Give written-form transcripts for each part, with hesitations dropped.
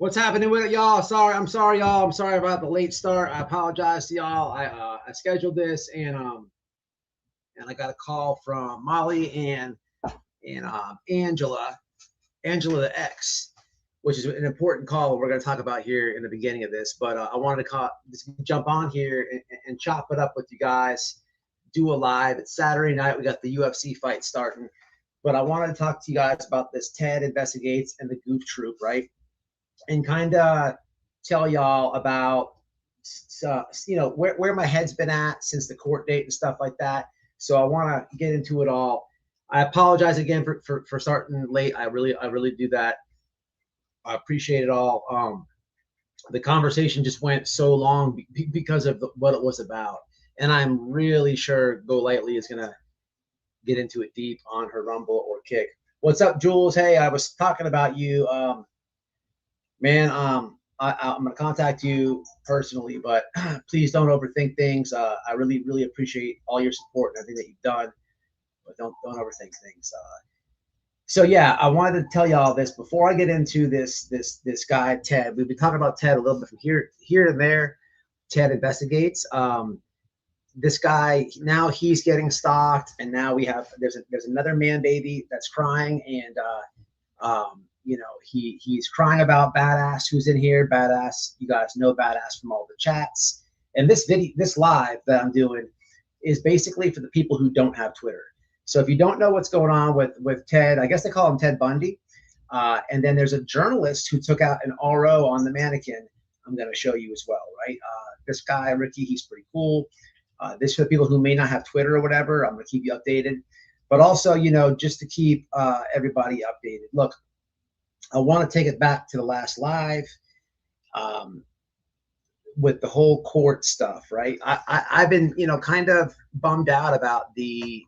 What's happening with it, y'all? I'm sorry, y'all. I'm sorry about the late start. I apologize to y'all. I scheduled this and I got a call from Molly and Angela the X, which is an important call we're going to talk about here in the beginning of this. But I wanted to just jump on here and chop it up with you guys. Do a live. It's Saturday night. We got the UFC fight starting. But I wanted to talk to you guys about this Ted Investigates and the Goof Troop, right? And kind of tell y'all about, where my head's been at since the court date and stuff like that. So I want to get into it all. I apologize again for starting late. I really do that. I appreciate it all. The conversation just went so long because of what it was about. And I'm really sure Go Lightly is going to get into it deep on her Rumble or Kick. What's up, Jules? Hey, I was talking about you. Man, I'm going to contact you personally, but please don't overthink things. I really appreciate all your support and everything that you've done, but don't overthink things. So yeah, I wanted to tell y'all this before I get into this guy, Ted. We've been talking about Ted a little bit from here and there. Ted Investigates. This guy, now he's getting stalked, and now there's another man baby that's crying, and he's crying about Badass, who's in here. Badass, you guys know Badass from all the chats. And this live that I'm doing is basically for the people who don't have Twitter. So if you don't know what's going on with Ted, I guess they call him Ted Bundy. And then there's a journalist who took out an RO on the Mannequin. I'm going to show you as well, right? This guy, Ricky, he's pretty cool. This for the people who may not have Twitter or whatever. I'm going to keep you updated. But also, just to keep everybody updated. Look, I want to take it back to the last live with the whole court stuff, right? I've been, kind of bummed out about the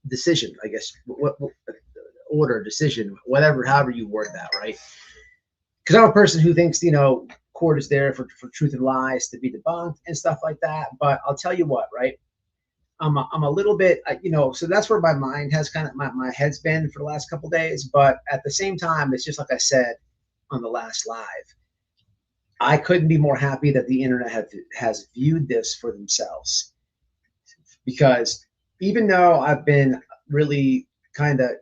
decision, I guess, what order, decision, whatever, however you word that, right? Because I'm a person who thinks, court is there for truth and lies to be debunked and stuff like that. But I'll tell you what, right? I'm a little bit, so that's where my mind has kind of, my head's been for the last couple of days. But at the same time, it's just like I said on the last live, I couldn't be more happy that the internet has viewed this for themselves. Because even though I've been really kind of,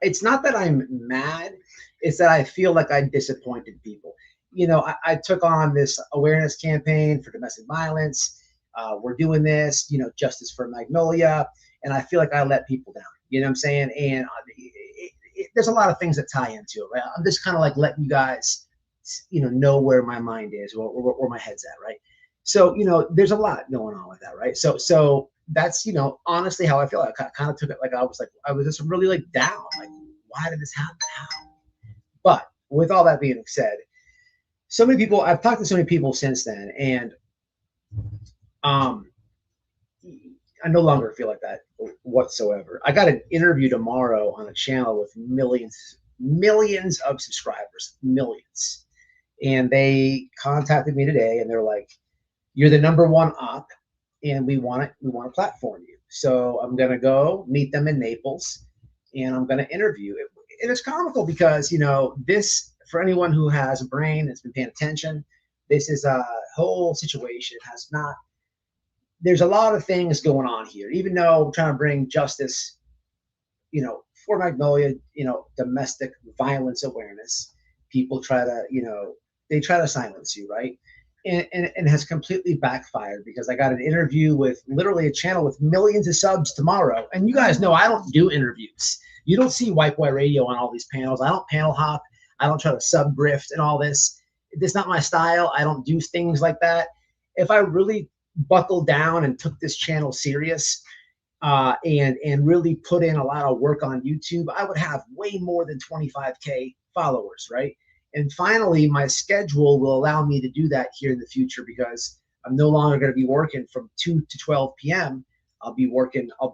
it's not that I'm mad, it's that I feel like I disappointed people. I took on this awareness campaign for domestic violence. We're doing this, Justice for Magnolia, and I feel like I let people down. You know what I'm saying? And there's a lot of things that tie into it, right? I'm just kind of like letting you guys, know where my mind is, where my head's at, right? So, there's a lot going on with that, right? So that's, honestly how I feel. I kind of took it like I was just really like down. Like, why did this happen? How? But with all that being said, so many people, I've talked to so many people since then, and I no longer feel like that whatsoever. I got an interview tomorrow on a channel with millions of subscribers, millions. And they contacted me today and they're like, you're the #1 op and we want to platform you. So I'm going to go meet them in Naples and I'm going to interview it. And it's comical because, this, for anyone who has a brain that's been paying attention, this is a whole situation. There's a lot of things going on here, even though I'm trying to bring justice, for Magnolia, domestic violence awareness. People try to, they try to silence you, right? And it has completely backfired because I got an interview with literally a channel with millions of subs tomorrow. And you guys know I don't do interviews. You don't see White Boy Radio on all these panels. I don't panel hop. I don't try to sub grift and all this. It's not my style. I don't do things like that. If I really buckled down and took this channel serious and really put in a lot of work on YouTube, I would have way more than 25K followers, right? And finally, my schedule will allow me to do that here in the future because I'm no longer going to be working from 2 to 12 p.m. I'll be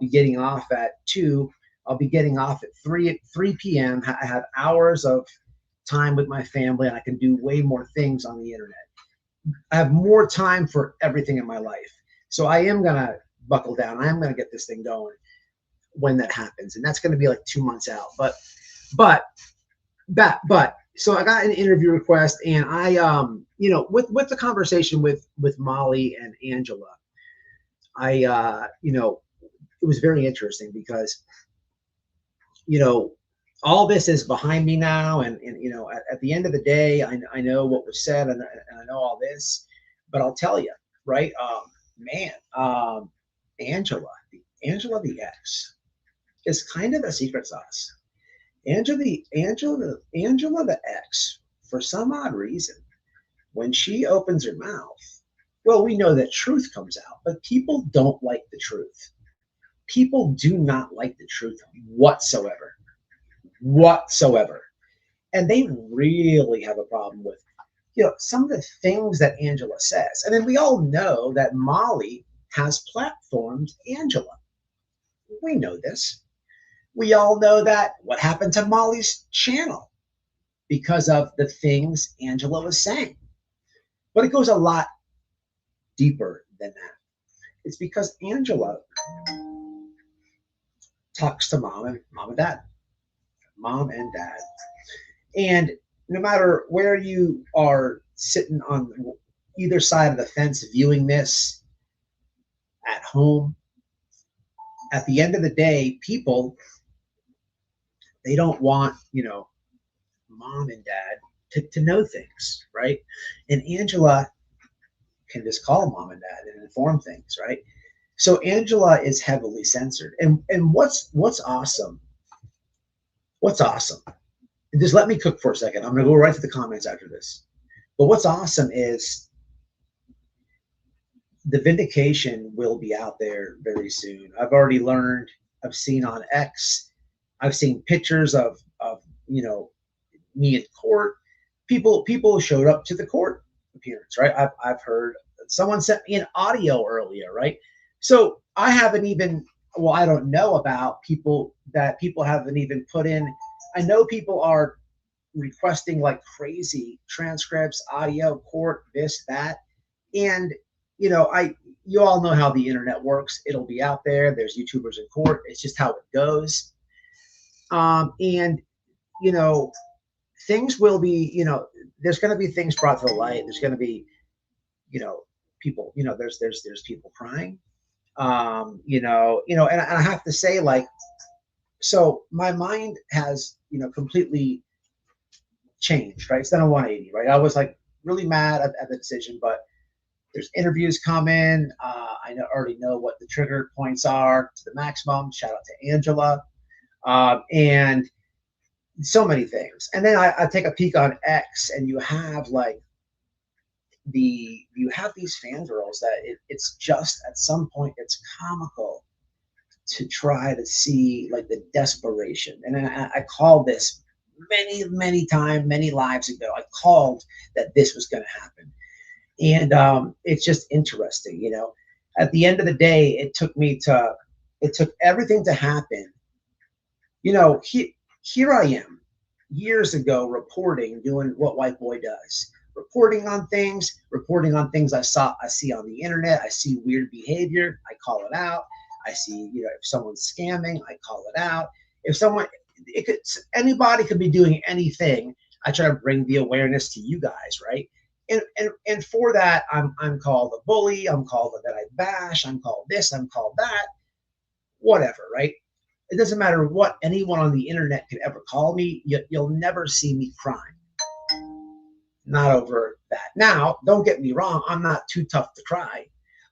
getting off at 2. I'll be getting off at 3 p.m. I have hours of time with my family and I can do way more things on the internet. I have more time for everything in my life. So I am going to buckle down. I am going to get this thing going when that happens. And that's going to be like 2 months out. But but so I got an interview request, and I you know, with the conversation with Molly and Angela, I you know, it was very interesting because, you know, all this is behind me now, and you know, at the end of the day, I know what was said, and I know all this, but I'll tell you, right? Man, Angela, Angela the ex is kind of a secret sauce. Angela the ex, for some odd reason, when she opens her mouth, well, we know that truth comes out, but people don't like the truth. People do not like the truth whatsoever, whatsoever. And they really have a problem with, you know, some of the things that Angela says. And then we all know that Molly has platformed Angela. We know this. We all know that what happened to Molly's channel because of the things Angela was saying. But it goes a lot deeper than that. It's because Angela talks to mom and dad, mom and dad. And no matter where you are sitting on either side of the fence viewing this at home, at the end of the day, people, they don't want, you know, mom and dad to know things, right? And Angela can just call mom and dad and inform things, right? So Angela is heavily censored. And what's awesome, and just let me cook for a second. I'm gonna go right to the comments after this. But what's awesome is the vindication will be out there very soon. I've already learned, I've seen on X, I've seen pictures of you know, me in court. People showed up to the court appearance, right? I've heard someone sent me an audio earlier, right? So I haven't even, well, I don't know about people haven't even put in. I know people are requesting like crazy transcripts, audio, court, this, that. And, you know, you all know how the internet works. It'll be out there. There's YouTubers in court. It's just how it goes. And, you know, things will be, you know, there's going to be things brought to the light. There's going to be, you know, people, you know, there's people crying, you know, and I have to say, like, so my mind has, you know, completely changed, right? It's done a 180, right? I was like really mad at the decision, but there's interviews coming. I already know what the trigger points are to the maximum. Shout out to Angela. And so many things. And then I take a peek on X, and you have like you have these fangirls that it's just at some point it's comical to try to see like the desperation. And I called this many times, many lives ago. I called that this was going to happen. And it's just interesting, you know. At the end of the day, it took everything to happen. You know, here I am years ago reporting, doing what white boy does, reporting on things I see on the internet. I see weird behavior, I call it out. I see, you know, if someone's scamming, I call it out. If anybody could be doing anything, I try to bring the awareness to you guys, right? And for that, I'm called a bully, I'm called that I bash, I'm called this, I'm called that, whatever, right? It doesn't matter what anyone on the internet could ever call me. You'll never see me crying. Not over that. Now, don't get me wrong. I'm not too tough to cry.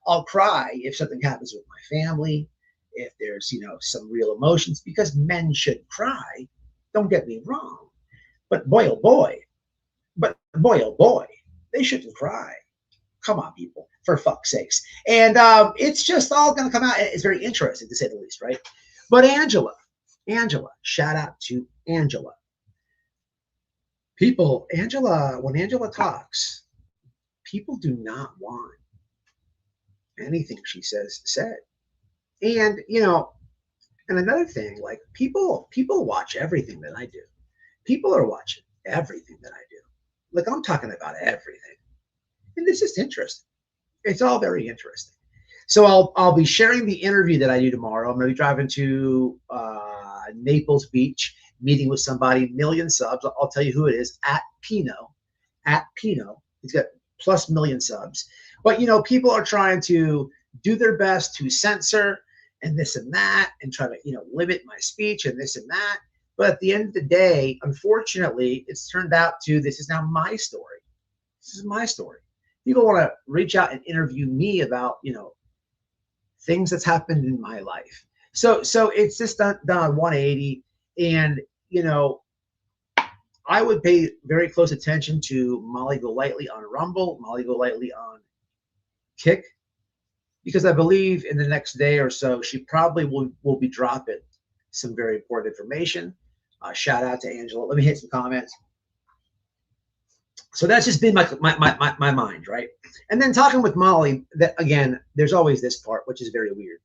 I'll cry if something happens with my family, if there's, you know, some real emotions, because men should cry. Don't get me wrong. But boy, oh boy, they shouldn't cry. Come on, people, for fuck's sakes. And it's just all going to come out. It's very interesting, to say the least, right? But Angela, shout out to Angela. People, when Angela talks, people do not want anything she says said. And, you know, and another thing, like people watch everything that I do. People are watching everything that I do. Like, I'm talking about everything. And it's just interesting. It's all very interesting. So I'll be sharing the interview that I do tomorrow. I'm going to be driving to Naples Beach, meeting with somebody, million subs. I'll tell you who it is, at Pino. He's got plus million subs. But, you know, people are trying to do their best to censor and this and that and try to, you know, limit my speech and this and that. But at the end of the day, unfortunately, it's turned out to, this is now my story. This is my story. People want to reach out and interview me about, you know, things that's happened in my life. So it's just done 180. And, you know, I would pay very close attention to Molly Golightly on Rumble, Molly Golightly on Kick, because I believe in the next day or so, she probably will be dropping some very important information. Shout out to Angela. Let me hit some comments. So that's just been my mind, right? And then talking with Molly, that again, there's always this part, which is very weird.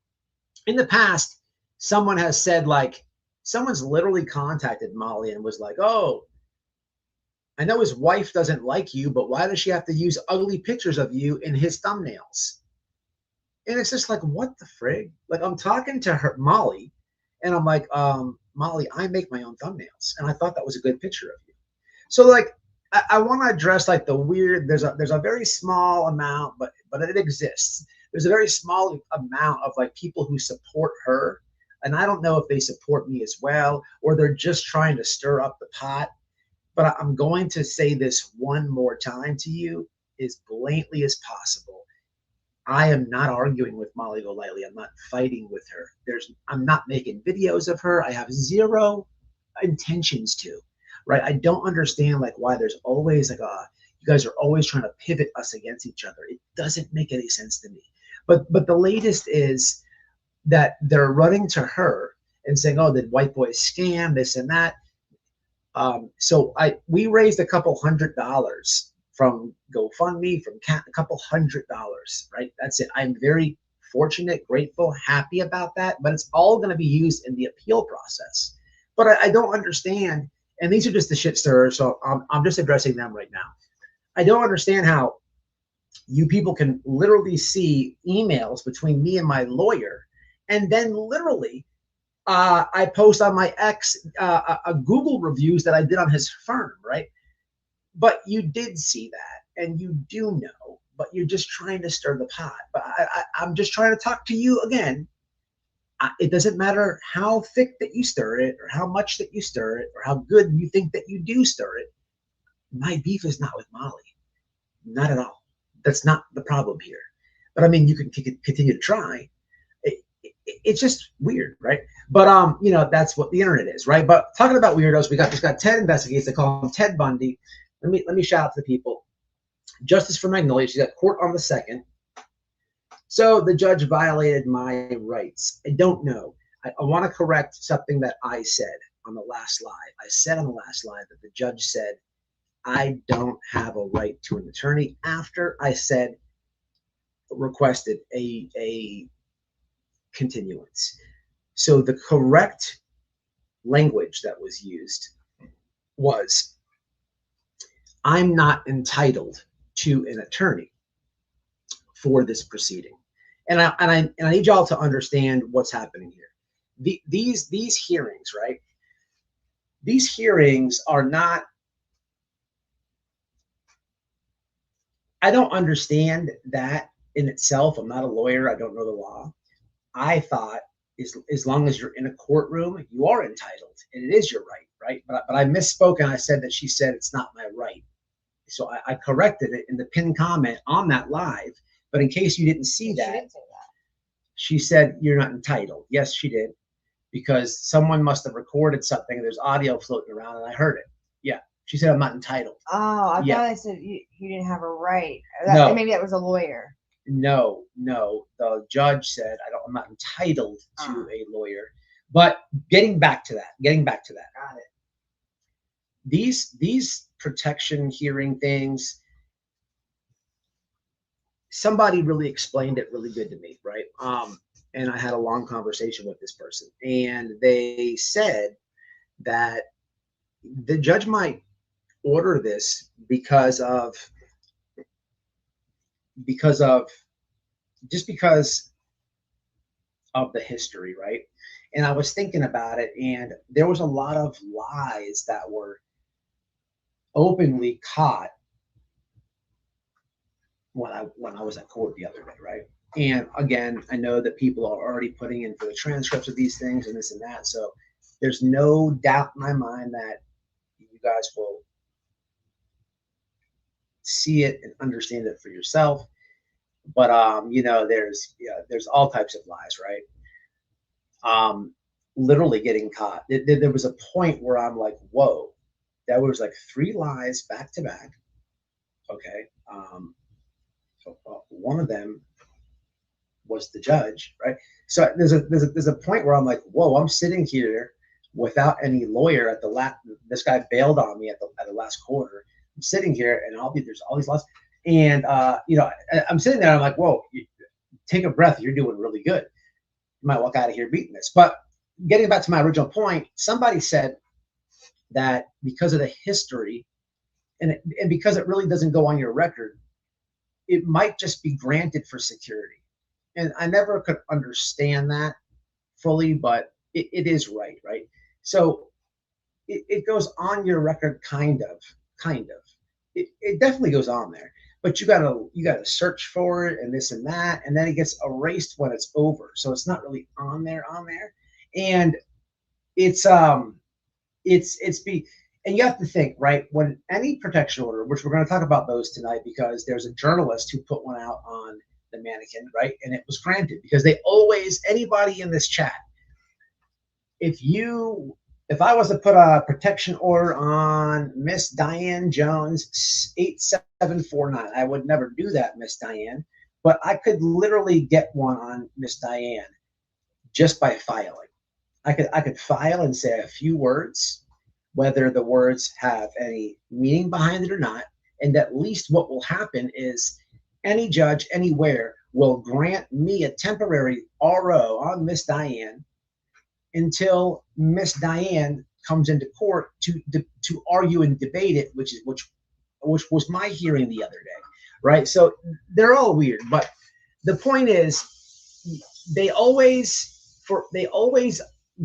In the past, someone has said, like, someone's literally contacted Molly and was like, oh, I know his wife doesn't like you, but why does she have to use ugly pictures of you in his thumbnails? And it's just like, what the frig? Like, I'm talking to her, Molly, and I'm like, Molly, I make my own thumbnails, and I thought that was a good picture of you. So, like, I want to address, like, the weird. There's a very small amount, but it exists. There's a very small amount of, like, people who support her, and I don't know if they support me as well, or they're just trying to stir up the pot. But I'm going to say this one more time to you, as blatantly as possible. I am not arguing with Molly Golightly. I'm not fighting with her. I'm not making videos of her. I have zero intentions to. Right? I don't understand, like, why there's always like you guys are always trying to pivot us against each other. It doesn't make any sense to me. But the latest is that they're running to her and saying, oh, did white boys scam this and that? So we raised a couple $100 from GoFundMe, from a couple $100, right? That's it. I'm very fortunate, grateful, happy about that, but it's all going to be used in the appeal process. But I don't understand. And these are just the shit stirrers, so I'm just addressing them right now. I don't understand how you people can literally see emails between me and my lawyer, and then literally I post on my ex a Google reviews that I did on his firm, right? But you did see that, and you do know, but you're just trying to stir the pot. But I'm just trying to talk to you again. It doesn't matter how thick that you stir it, or how much that you stir it, or how good you think that you do stir it. My beef is not with Molly. Not at all. That's not the problem here. But I mean, you can continue to try. It's just weird, right? But you know, that's what the internet is, right? But talking about weirdos, we got Ted investigates. They call him Ted Bundy. Let me shout out to the people. Justice for Magnolia. She's got court on the 2nd. So the judge violated my rights. I don't know. I want to correct something that I said on the last live. I said on the last live that the judge said I don't have a right to an attorney after I said requested a continuance. So the correct language that was used was, I'm not entitled to an attorney for this proceeding. And I need y'all to understand what's happening here. These hearings, right? These hearings are not, I don't understand that in itself. I'm not a lawyer. I don't know the law. I thought as long as you're in a courtroom, you are entitled, and it is your right, right? But I misspoke, and I said that she said it's not my right. So I corrected it in the pinned comment on that live. But in case you didn't see that, she didn't say that. She said you're not entitled. Yes, she did, because someone must have recorded something. There's audio floating around, and I heard it. Yeah, she said I'm not entitled. Oh, I thought I said you didn't have a right. No. Maybe that was a lawyer. No. The judge said I'm not entitled to a lawyer. But getting back to that. Got it. These protection hearing things, somebody really explained it really good to me, right? And I had a long conversation with this person, and they said that the judge might order this because of the history, right? And I was thinking about it, and there was a lot of lies that were openly caught when I was at court the other day, right? And again, I know that people are already putting in for the transcripts of these things and this and that. So there's no doubt in my mind that you guys will see it and understand it for yourself. But you know, there's all types of lies, right? Literally getting caught. There was a point where I'm like, whoa, that was like 3 lies back to back. Okay. So one of them was the judge, right? So there's a point where I'm like, whoa, I'm sitting here without any lawyer at the last. This guy bailed on me at the last quarter. I'm sitting here, and there's all these laws, and you know, I'm sitting there. I'm like, whoa, take a breath. You're doing really good. You might walk out of here beating this. But getting back to my original point, somebody said that because of the history, and because it really doesn't go on your record, it might just be granted for security. And I never could understand that fully, but it is right. So it goes on your record, kind of. It definitely goes on there, but you gotta search for it and this and that, and then it gets erased when it's over. So it's not really on there, and it's and you have to think, right, when any protection order, which we're going to talk about those tonight, because there's a journalist who put one out on the Mannequin, right, and it was granted because they always, anybody in this chat, if I was to put a protection order on Miss Diane Jones 8749, I would never do that, Miss Diane, but I could literally get one on Miss Diane just by filing. I could file and say a few words, whether the words have any meaning behind it or not, and at least what will happen is any judge anywhere will grant me a temporary RO on Miss Diane until Miss Diane comes into court to argue and debate it, which was my hearing the other day, right? So they're all weird, but the point is, they always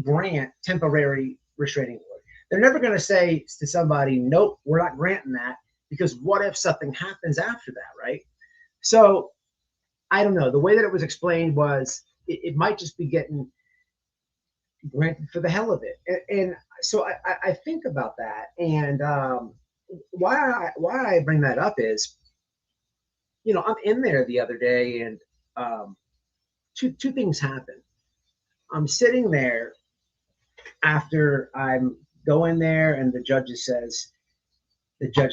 grant temporary restraining order. They're never going to say to somebody, nope, we're not granting that, because what if something happens after that, right? So I don't know. The way that it was explained was it might just be getting granted for the hell of it. And so I think about that, and why I bring that up is, you know, I'm in there the other day, and two things happen. I'm sitting there after I'm going there, and the judge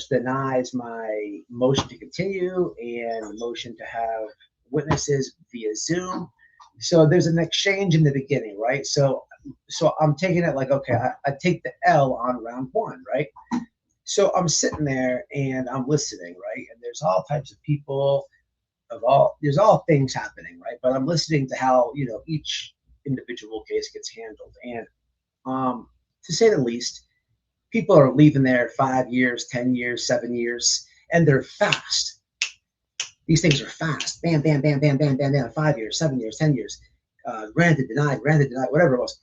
denies my motion to continue and motion to have witnesses via Zoom. So there's an exchange in the beginning, right? So I'm taking it like, okay, I take the L on round 1, right? So I'm sitting there and I'm listening, right? And there's all types of people there's all things happening, right? But I'm listening to how, you know, each individual case gets handled. And to say the least, people are leaving there 5 years, 10 years, 7 years, and they're fast. These things are fast. Bam, bam, bam, bam, bam, bam, bam. 5 years, 7 years, 10 years. Granted, denied, whatever it was.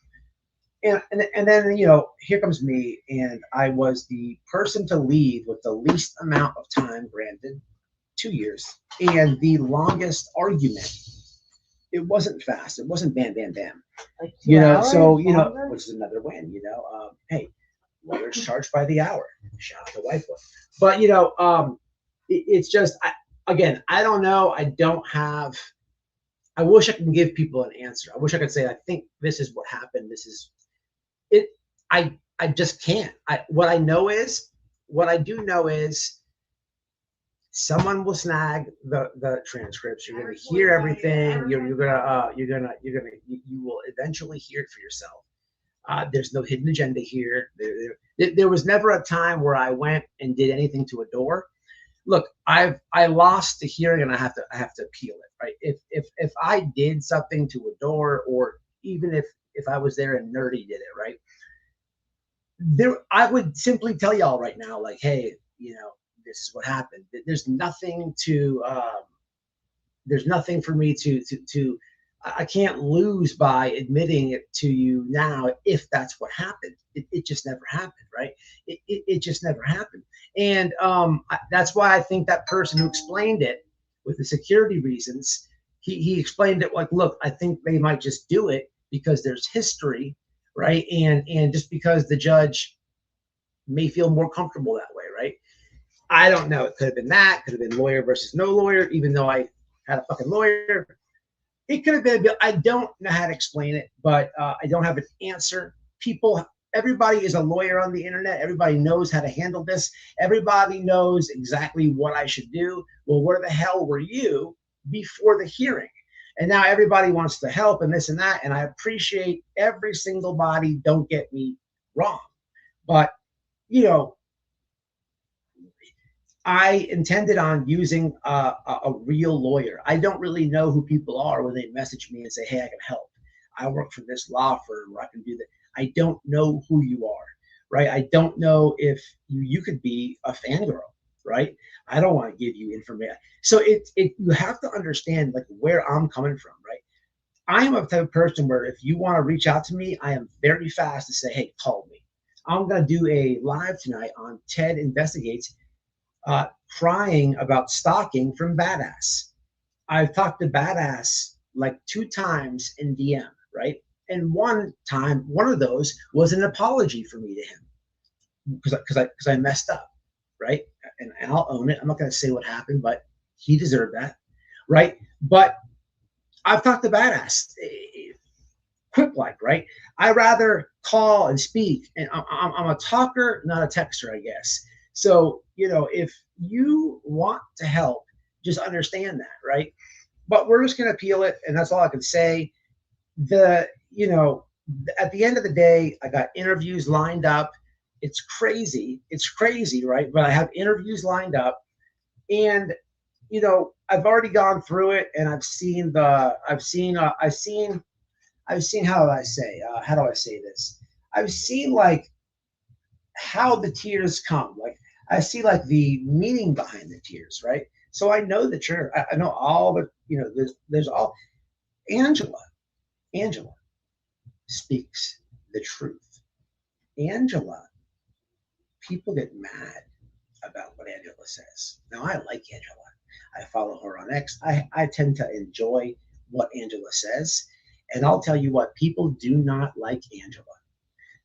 And then, you know, here comes me, and I was the person to leave with the least amount of time granted, 2 years, and the longest argument. It wasn't fast. It wasn't bam, bam, bam. Like you know, hours, so, you know, longer? which is another win, you know. Hey, lawyers charged by the hour. Shout out to Whitefoot. But, you know, it's just, again, I don't know. I wish I could give people an answer. I wish I could say, I think this is what happened. This is it. I just can't. What I do know is someone will snag the transcripts. You're going to hear everything. You will eventually hear it for yourself. There's no hidden agenda here. There was never a time where I went and did anything to a door. Look, I lost the hearing, and I have to appeal it, right? If I did something to a door, or even if I was there and Nerdy did it, right? I would simply tell y'all right now, like, hey, you know, this is what happened. There's nothing for me to I can't lose by admitting it to you now if that's what happened. It just never happened, right? It just never happened. And that's why I think that person who explained it with the security reasons, he explained it like, look, I think they might just do it because there's history, right? And just because the judge may feel more comfortable that way, right? I don't know. It could have been that, could have been lawyer versus no lawyer, even though I had a fucking lawyer. It could have been, I don't know how to explain it, but I don't have an answer. Everybody is a lawyer on the internet. Everybody knows how to handle this. Everybody knows exactly what I should do. Well, where the hell were you before the hearing? And now everybody wants to help and this and that. And I appreciate every single body. Don't get me wrong. But, you know, I intended on using a real lawyer. I don't really know who people are when they message me and say, hey, I can help. I work for this law firm or I can do that. I don't know who you are, right? I don't know if you could be a fangirl, right? I don't want to give you information. So you have to understand like where I'm coming from, right? I am a type of person where if you want to reach out to me, I am very fast to say, hey, call me. I'm going to do a live tonight on Ted Investigates, crying about stalking from Badass. I've talked to Badass like 2 times in DM, right? And one of those was an apology for me to him because I messed up, right? And I'll own it. I'm not going to say what happened, but he deserved that, right? But I've talked to Badass quick, like, right? I rather call and speak, and I'm a talker, not a texter, I guess. So, you know, if you want to help, just understand that, right? But we're just going to appeal it, and that's all I can say. You know, at the end of the day, I got interviews lined up. It's crazy, right? But I have interviews lined up, and you know, I've already gone through it, and I've seen how do I say this? I've seen like how the tears come, like I see like the meaning behind the tears, right? So I know that I know all the, you know, there's all. Angela speaks the truth. Angela, people get mad about what Angela says. Now I like Angela. I follow her on X. I tend to enjoy what Angela says. And I'll tell you what, people do not like Angela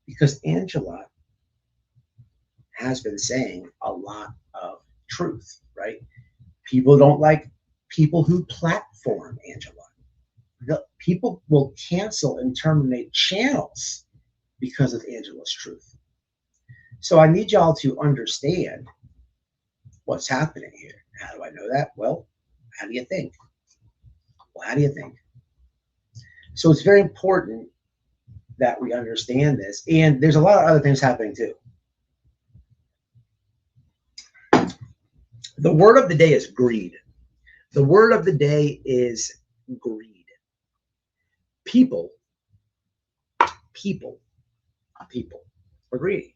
because Angela has been saying a lot of truth, right? People don't like people who platform Angela. People will cancel and terminate channels because of Angela's truth. So I need y'all to understand what's happening here. How do I know that? Well, how do you think? So it's very important that we understand this. And there's a lot of other things happening too. The word of the day is greed. The word of the day is greed. People are greedy.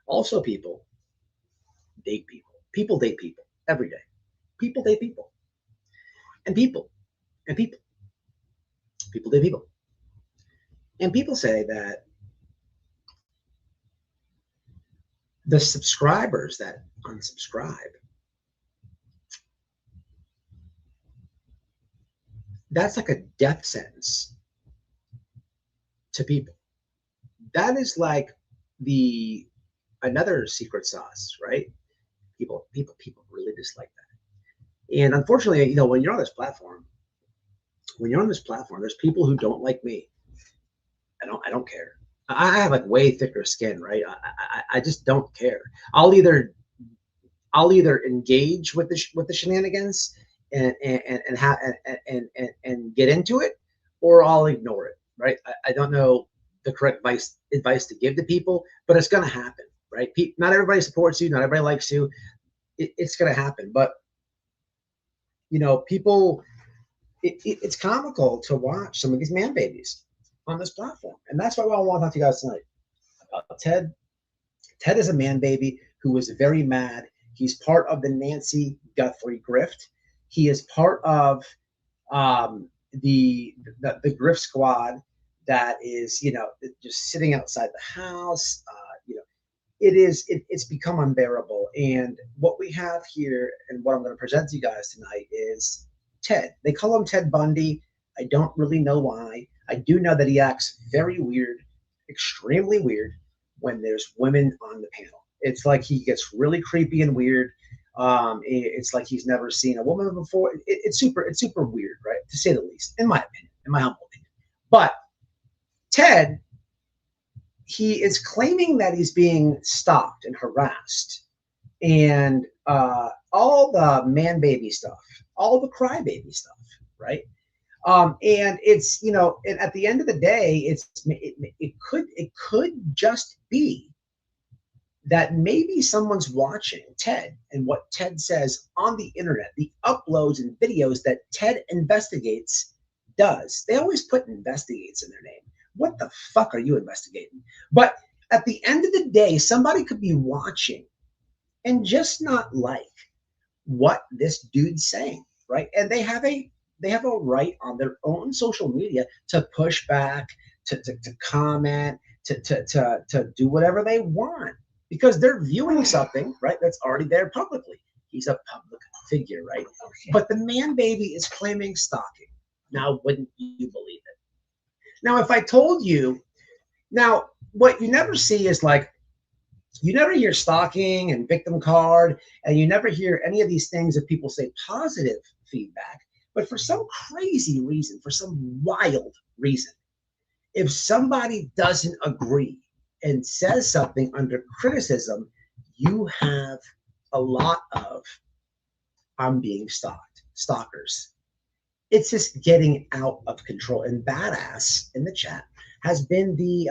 Also, people date people. People date people every day. People date people. And people date people. And people say that the subscribers that unsubscribe, that's like a death sentence to people. That is like another secret sauce, right? People really dislike that. And unfortunately, you know, when you're on this platform, there's people who don't like me. I don't care. I have like way thicker skin, right? I just don't care. I'll either engage with the shenanigans and get into it, or I'll ignore it, right? I don't know the correct advice to give to people, but it's going to happen, right? Not everybody supports you, not everybody likes you. It's going to happen, but you know, people. It's comical to watch some of these man babies on this platform, and that's why I want to talk to you guys tonight about Ted. Ted is a man baby who is very mad. He's part of the Nancy Guthrie grift. He is part of the Grift squad that is, you know, just sitting outside the house. You know, it's become unbearable. And what we have here, and what I'm going to present to you guys tonight, is Ted. They call him Ted Bundy. I don't really know why. I do know that he acts very weird, extremely weird, when there's women on the panel. It's like he gets really creepy and weird. It's like he's never seen a woman before. It's super weird, right? To say the least, in my opinion, in my humble opinion. But Ted, he is claiming that he's being stalked and harassed, and all the man baby stuff, all the crybaby stuff, right? And it's, you know, and at the end of the day, it could just be that maybe someone's watching Ted and what Ted says on the internet, the uploads and videos that Ted investigates does. They always put investigates in their name. What the fuck are you investigating? But at the end of the day, somebody could be watching and just not like what this dude's saying, right? And they have a right on their own social media to push back, to comment, to do whatever they want, because they're viewing something, right, that's already there publicly. He's a public figure, right? But the man baby is claiming stalking. Now, wouldn't you believe it? Now, if I told you, now, what you never see is, like, you never hear stalking and victim card, and you never hear any of these things that people say positive feedback. But for some crazy reason, for some wild reason, if somebody doesn't agree and says something under criticism, you have a lot of "I'm being stalked" stalkers. It's just getting out of control. And Badass in the chat has been the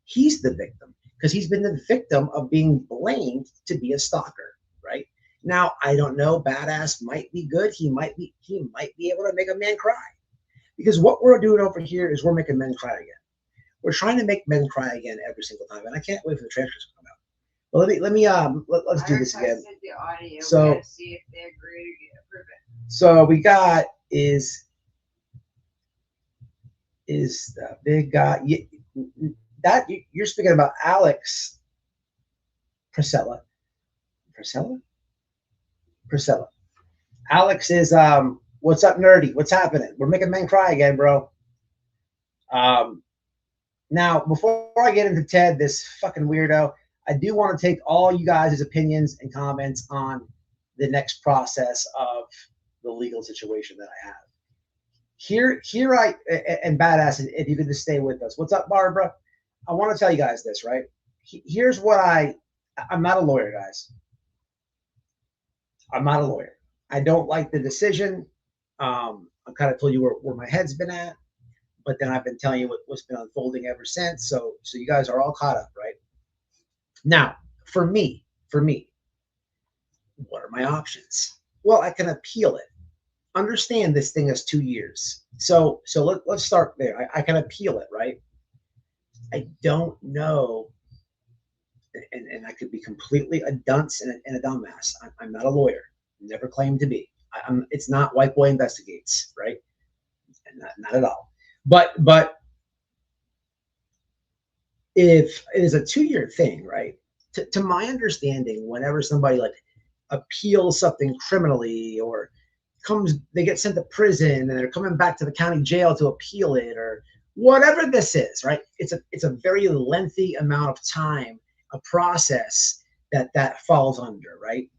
he's the victim, because he's been the victim of being blamed to be a stalker, right? Now, I don't know, Badass might be good. He might be able to make a man cry, because what we're doing over here is we're making men cry again. We're trying to make men cry again every single time, and I can't wait for the transcripts to come out. Well, let's do this again. The audio. So, we gotta see if they agree or approve it. So we got is the big guy that you're speaking about, Alex Priscilla. Alex is what's up, nerdy? What's happening? We're making men cry again, bro. Now, before I get into Ted, this fucking weirdo, I do want to take all you guys' opinions and comments on the next process of the legal situation that I have. Here and Badass, if you could just stay with us. What's up, Barbara? I want to tell you guys this, right? Here's what I'm not a lawyer, guys. I'm not a lawyer. I don't like the decision. I kind of told you where my head's been at, but then I've been telling you what's been unfolding ever since. So you guys are all caught up, right? Now, for me, what are my options? Well, I can appeal it. Understand this thing is 2 years. So let's start there. I can appeal it, right? I don't know, and I could be completely a dunce and a dumbass. I'm not a lawyer. Never claimed to be. It's not White Boy Investigates, right? Not at all. But if it is a 2-year thing, right? To my understanding, whenever somebody like appeals something criminally, or they get sent to prison and they're coming back to the county jail to appeal it, or whatever this is, right? It's a very lengthy amount of time, a process that falls under, right?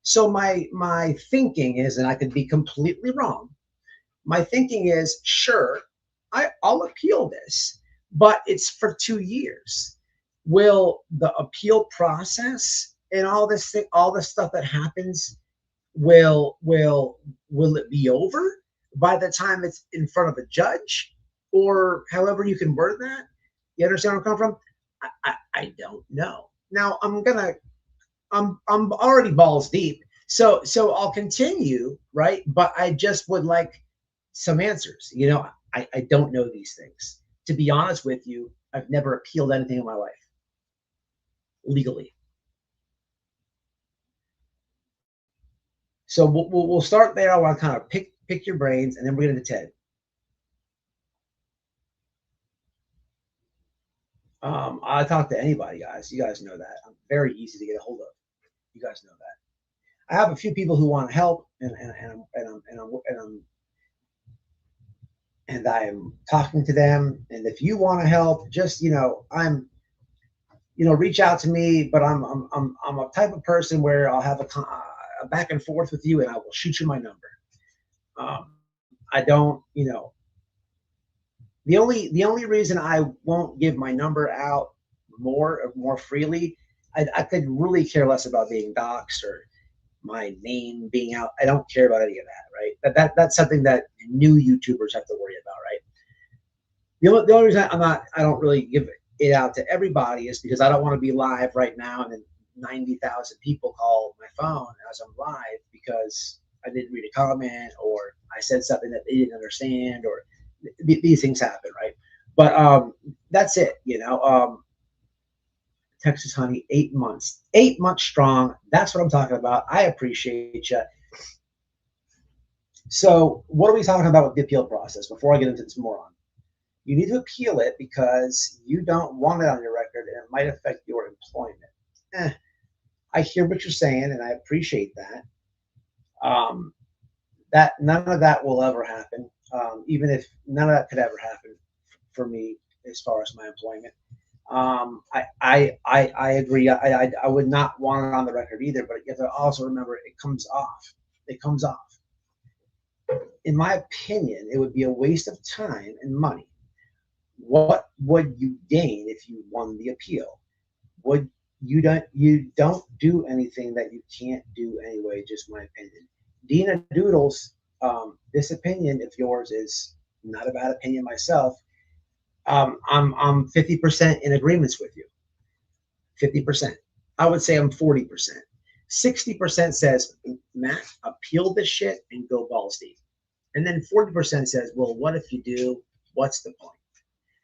So my thinking is, and I could be completely wrong, my thinking is, sure, I'll appeal this, but it's for 2 years. Will the appeal process and all the stuff that happens, will it be over by the time it's in front of a judge, or however you can word that? You understand where I'm coming from? I don't know. Now I'm already balls deep, so I'll continue, right? But I just would like some answers. You know, I don't know these things. To be honest with you, I've never appealed anything in my life legally. So we'll start there. I want to kind of pick pick your brains, and then we're going to Ted. I talk to anybody, guys. You guys know that. I'm very easy to get a hold of. You guys know that. I have a few people who want to help, and I'm talking to them. And if you want to help, just reach out to me. But I'm a type of person where I'll have a back and forth with you, and I will shoot you my number. I don't, the only reason I won't give my number out more freely, I could really care less about being doxxed or my name being out. I don't care about any of that, right? That's something that new YouTubers have to worry about, right? The only reason I don't really give it out to everybody is because I don't want to be live right now and then 90,000 people call my phone as I'm live because I didn't read a comment or I said something that they didn't understand, or these things happen, right? But that's it, Texas Honey, 8 months strong. That's what I'm talking about. I appreciate you. So what are we talking about with the appeal process before I get into this moron? You need to appeal it because you don't want it on your record and it might affect your employment. I hear what you're saying and I appreciate that. That none of that will ever happen. Even if none of that could ever happen for me as far as my employment. I agree. I would not want it on the record either, but you have to also remember it comes off. It comes off. In my opinion, it would be a waste of time and money. What would you gain if you won the appeal? You don't do anything that you can't do anyway, just my opinion. Dina Doodles, this opinion of yours is not a bad opinion myself. I'm 50% in agreements with you. 50%. I would say I'm 40%. 60% says, Matt, appeal this shit and go balls deep. And then 40% says, well, what if you do? What's the point?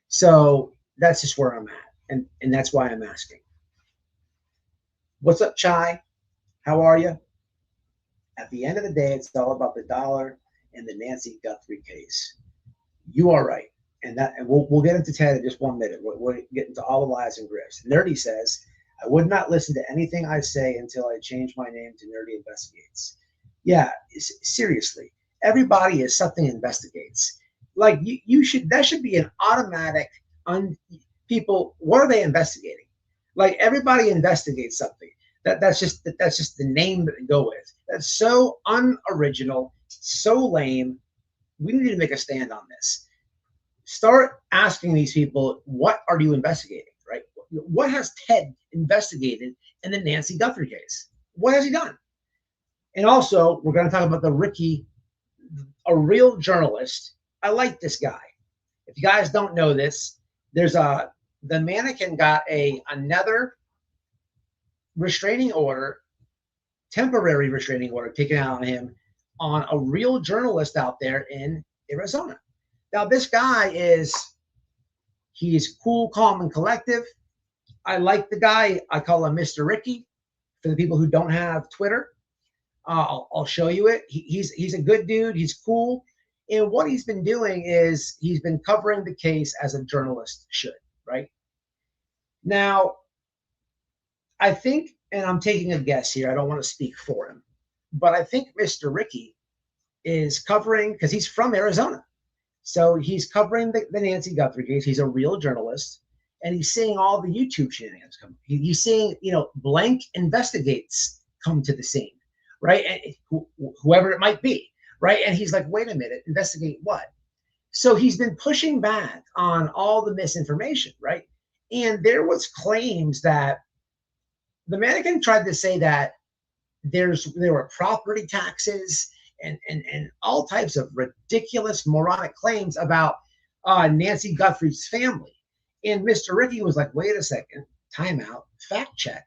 So that's just where I'm at. And that's why I'm asking. What's up, Chai? How are you? At the end of the day, it's all about the dollar and the Nancy Guthrie case. You are right. And we'll get into Ted in just 1 minute. We'll get into all the lies and grifts. Nerdy says, I would not listen to anything I say until I change my name to Nerdy Investigates. Yeah, seriously. Everybody is something investigates. Like that should be an automatic people, what are they investigating? Like everybody investigates something. That's just the name that they go with. That's so unoriginal, so lame. We need to make a stand on this. Start asking these people, what are you investigating, right? What has Ted investigated in the Nancy Guthrie case? What has he done? And also, we're going to talk about the Ricky, a real journalist. I like this guy. If you guys don't know this, there's the Mannequin got another restraining order, temporary restraining order taken out on him on a real journalist out there in Arizona. Now, this guy he's cool, calm, and collective. I like the guy. I call him Mr. Ricky. For the people who don't have Twitter, I'll show you it. He's a good dude. He's cool. And what he's been doing is he's been covering the case as a journalist should, right? Now, I think, and I'm taking a guess here, I don't want to speak for him, but I think Mr. Ricky is covering, because he's from Arizona. So he's covering the Nancy Guthrie case. He's a real journalist, and he's seeing all the YouTube shenanigans come. He's seeing, blank investigates come to the scene, right? And whoever it might be, right? And he's like, wait a minute, investigate what? So he's been pushing back on all the misinformation, right? And there was claims that the Mannequin tried to say that there were property taxes and all types of ridiculous, moronic claims about Nancy Guthrie's family. And Mr. Ricky was like, wait a second, time out, fact check.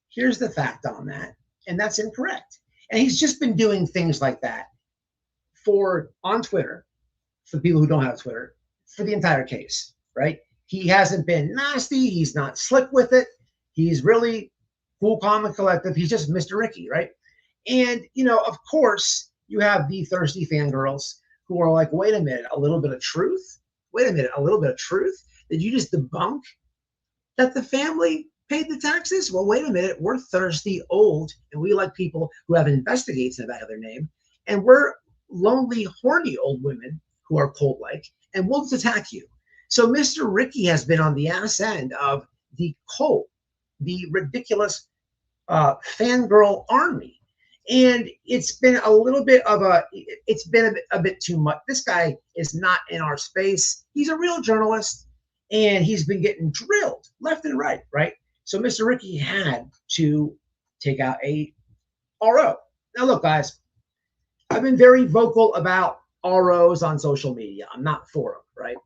Here's the fact on that. And that's incorrect. And he's just been doing things like that on Twitter, for people who don't have Twitter, for the entire case, right? He hasn't been nasty. He's not slick with it. He's really cool, calm, and collective. He's just Mr. Ricky, right? And, of course, you have the thirsty fangirls who are like, wait a minute, a little bit of truth? Wait a minute, a little bit of truth? Did you just debunk that the family paid the taxes? Well, wait a minute, we're thirsty, old, and we like people who have investigates in the back of their name. And we're lonely, horny old women who are cult-like, and we'll just attack you. So Mr. Ricky has been on the ass end of the cult, the ridiculous fangirl army. And it's been a little bit of it's been a bit too much. This guy is not in our space. He's a real journalist, and he's been getting drilled left and right, right? So Mr. Ricky had to take out a RO. Now, look, guys, I've been very vocal about ROs on social media. I'm not for them, right?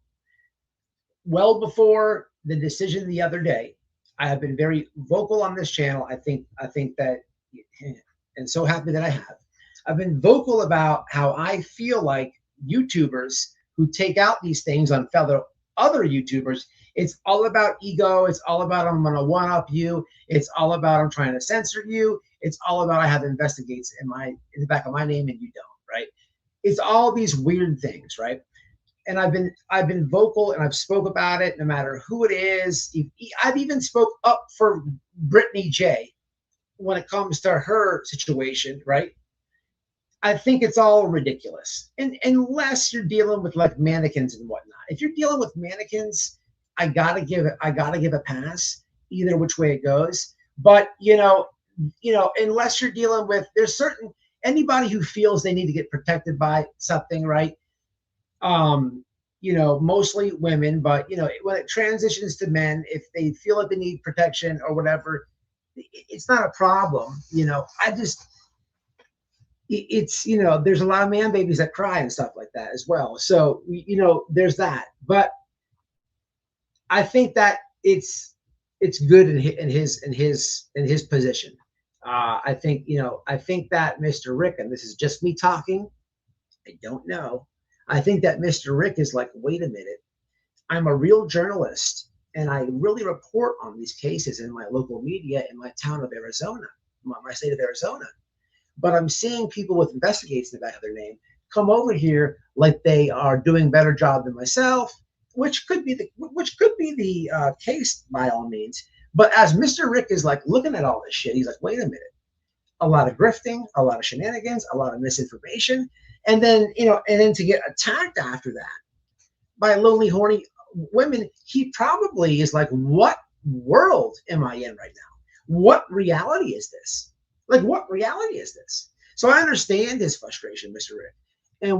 Well before the decision the other day, I have been very vocal on this channel. I think that, and so happy that I have. I've been vocal about how I feel like YouTubers who take out these things on fellow other YouTubers, it's all about ego. It's all about I'm going to one-up you. It's all about I'm trying to censor you. It's all about I have investigates in the back of my name and you don't, right? It's all these weird things, right? And I've been vocal and I've spoke about it no matter who it is. I've even spoke up for Brittany J when it comes to her situation, right? I think it's all ridiculous. And unless you're dealing with like mannequins and whatnot. If you're dealing with mannequins, I gotta give a pass either which way it goes. But you know, unless you're dealing with anybody who feels they need to get protected by something, right? Mostly women, but when it transitions to men, if they feel like they need protection or whatever, it's not a problem. There's a lot of man babies that cry and stuff like that as well. So, there's that, but I think that it's good in his position. I think that Mr. Rick, and this is just me talking, I don't know. I think that Mr. Rick is like, wait a minute, I'm a real journalist and I really report on these cases in my local media in my town of Arizona, my state of Arizona. But I'm seeing people with investigates in the back of their name come over here like they are doing a better job than myself, which could be the case by all means. But as Mr. Rick is like looking at all this shit, he's like, wait a minute, a lot of grifting, a lot of shenanigans, a lot of misinformation. And then, to get attacked after that by lonely, horny women, he probably is like, what world am I in right now? What reality is this? Like, what reality is this? So I understand his frustration, Mr. Rick. And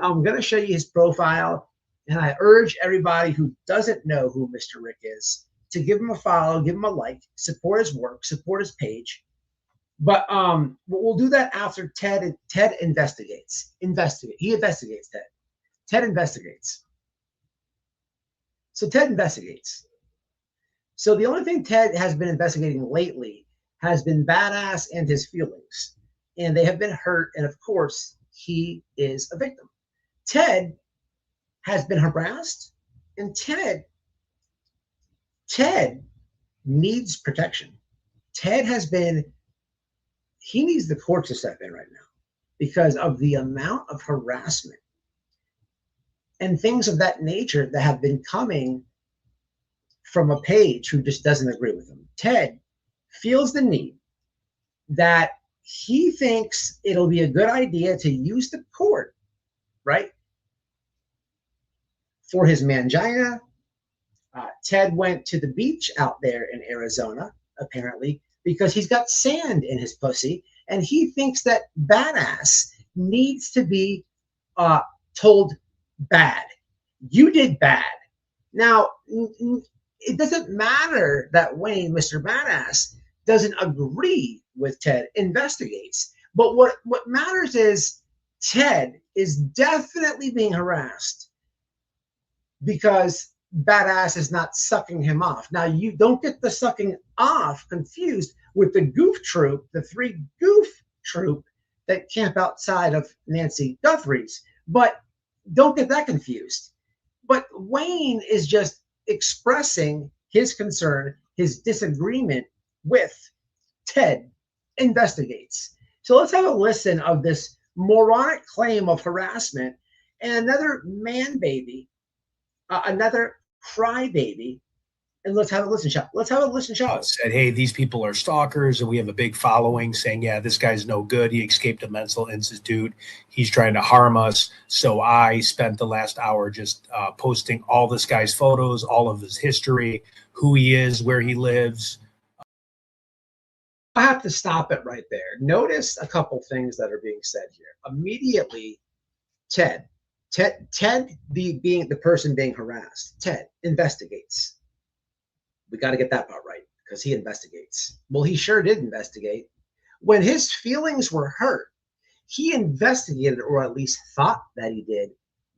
I'm going to show you his profile. And I urge everybody who doesn't know who Mr. Rick is to give him a follow, give him a like, support his work, support his page. But we'll do that after Ted investigates. He investigates Ted. Ted investigates. So Ted investigates. So the only thing Ted has been investigating lately has been Badass and his feelings. And they have been hurt. And of course, he is a victim. Ted has been harassed. And Ted needs protection. Ted he needs the court to step in right now because of the amount of harassment and things of that nature that have been coming from a page who just doesn't agree with him. Ted feels the need that he thinks it'll be a good idea to use the court, right, for his mangina. Ted went to the beach out there in Arizona, apparently, because he's got sand in his pussy, and he thinks that Badass needs to be told bad. You did bad. Now, it doesn't matter that Wayne, Mr. Badass, doesn't agree with Ted investigates. But what matters is Ted is definitely being harassed because Badass is not sucking him off. Now, you don't get the sucking off confused with the goof troop, the 3 goof troop that camp outside of Nancy Guthrie's. But don't get that confused. But Wayne is just expressing his concern, his disagreement with Ted investigates. So let's have a listen of this moronic claim of harassment, and another man baby, another crybaby. And let's have a listen show. Let's have a listen show. Said, hey, these people are stalkers, and we have a big following saying, yeah, this guy's no good. He escaped a mental institute. He's trying to harm us. So I spent the last hour just posting all this guy's photos, all of his history, who he is, where he lives. I have to stop it right there. Notice a couple things that are being said here. Immediately, Ted being the person being harassed, Ted investigates. We got to get that part right because he investigates. Well, he sure did investigate. When his feelings were hurt, he investigated, or at least thought that he did,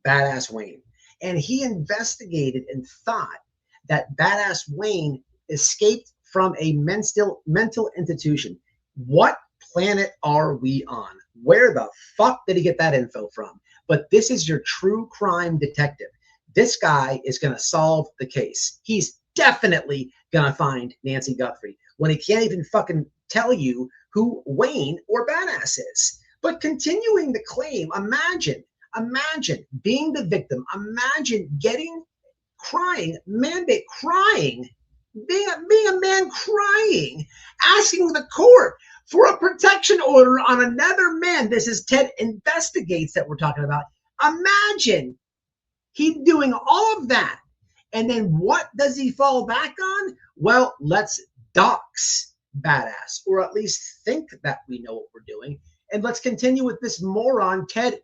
Badass Wayne. And he investigated and thought that Badass Wayne escaped from a mental institution. What planet are we on? Where the fuck did he get that info from? But this is your true crime detective. This guy is going to solve the case. He's definitely gonna find Nancy Guthrie when he can't even fucking tell you who Wayne or Badass is. But continuing the claim, imagine being the victim. Imagine crying, being a man crying, asking the court for a protection order on another man. This is Ted Investigates that we're talking about. Imagine he doing all of that. And then what does he fall back on? Well, let's dox Badass, or at least think that we know what we're doing. And let's continue with this moron. Ted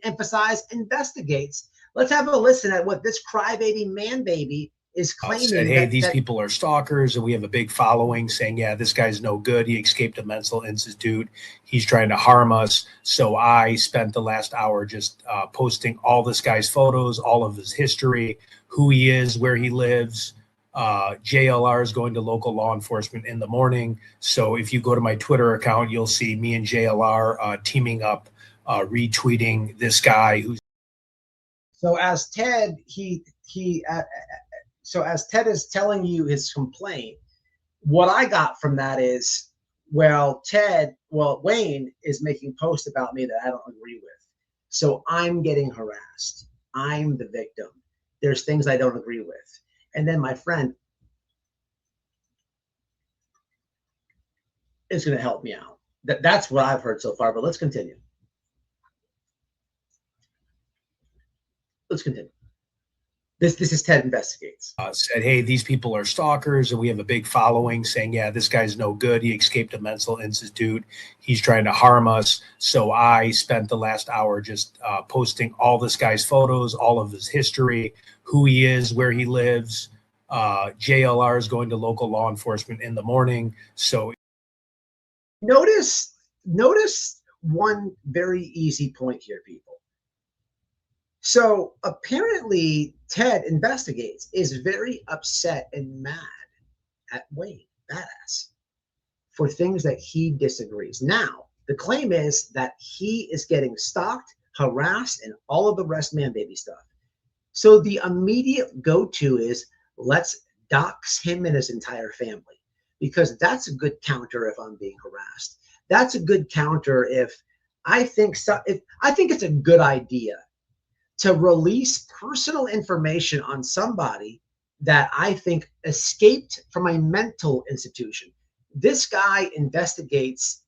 investigates. Let's have a listen at what this crybaby man baby is claiming. Said, hey, these people are stalkers, and we have a big following saying, yeah, this guy's no good. He escaped a mental institute. He's trying to harm us. So I spent the last hour just posting all this guy's photos, all of his history, who he is, where he lives. JLR is going to local law enforcement in the morning. So if you go to my Twitter account, you'll see me and JLR teaming up, retweeting this guy who's. So as Ted, so as Ted is telling you his complaint, what I got from that is, Wayne is making posts about me that I don't agree with. So I'm getting harassed. I'm the victim. There's things I don't agree with. And then my friend is going to help me out. That's what I've heard so far, but let's continue. Let's continue. This is Ted Investigates. Said, hey, these people are stalkers, and we have a big following saying, yeah, this guy's no good. He escaped a mental institute. He's trying to harm us. So I spent the last hour just posting all this guy's photos, all of his history, who he is, where he lives. JLR is going to local law enforcement in the morning. So notice one very easy point here, people. So apparently Ted Investigates is very upset and mad at Wayne Badass for things that he disagrees. Now, the claim is that he is getting stalked, harassed, and all of the rest man baby stuff. So the immediate go-to is, let's dox him and his entire family, because that's a good counter if I'm being harassed. That's a good counter if I think it's a good idea to release personal information on somebody that I think escaped from a mental institution. This guy investigates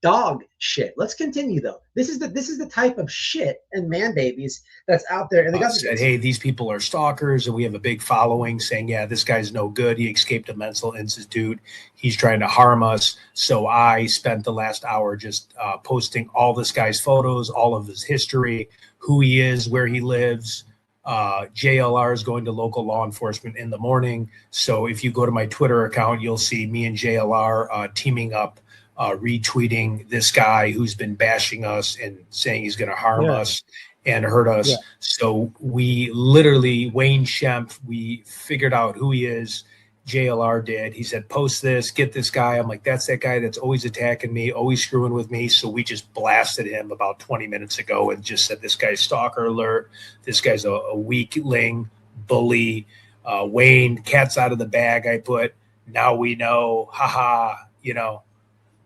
dog shit. Let's continue though. This is the type of shit and man babies that's out there. And they said, hey, these people are stalkers, and we have a big following saying, yeah, this guy's no good. He escaped a mental institute. He's trying to harm us. So I spent the last hour just posting all this guy's photos, all of his history, who he is, where he lives. JLR is going to local law enforcement in the morning. So if you go to my Twitter account, you'll see me and JLR teaming up, retweeting this guy who's been bashing us and saying he's going to harm us and hurt us. Yeah. So we literally, Wayne Shemp, we figured out who he is. JLR did. He said, post this, get this guy. I'm like, that's that guy that's always attacking me, always screwing with me. So we just blasted him about 20 minutes ago and just said, this guy's stalker alert. This guy's a weakling, bully. Wayne, cat's out of the bag. I put, now we know, haha, you know.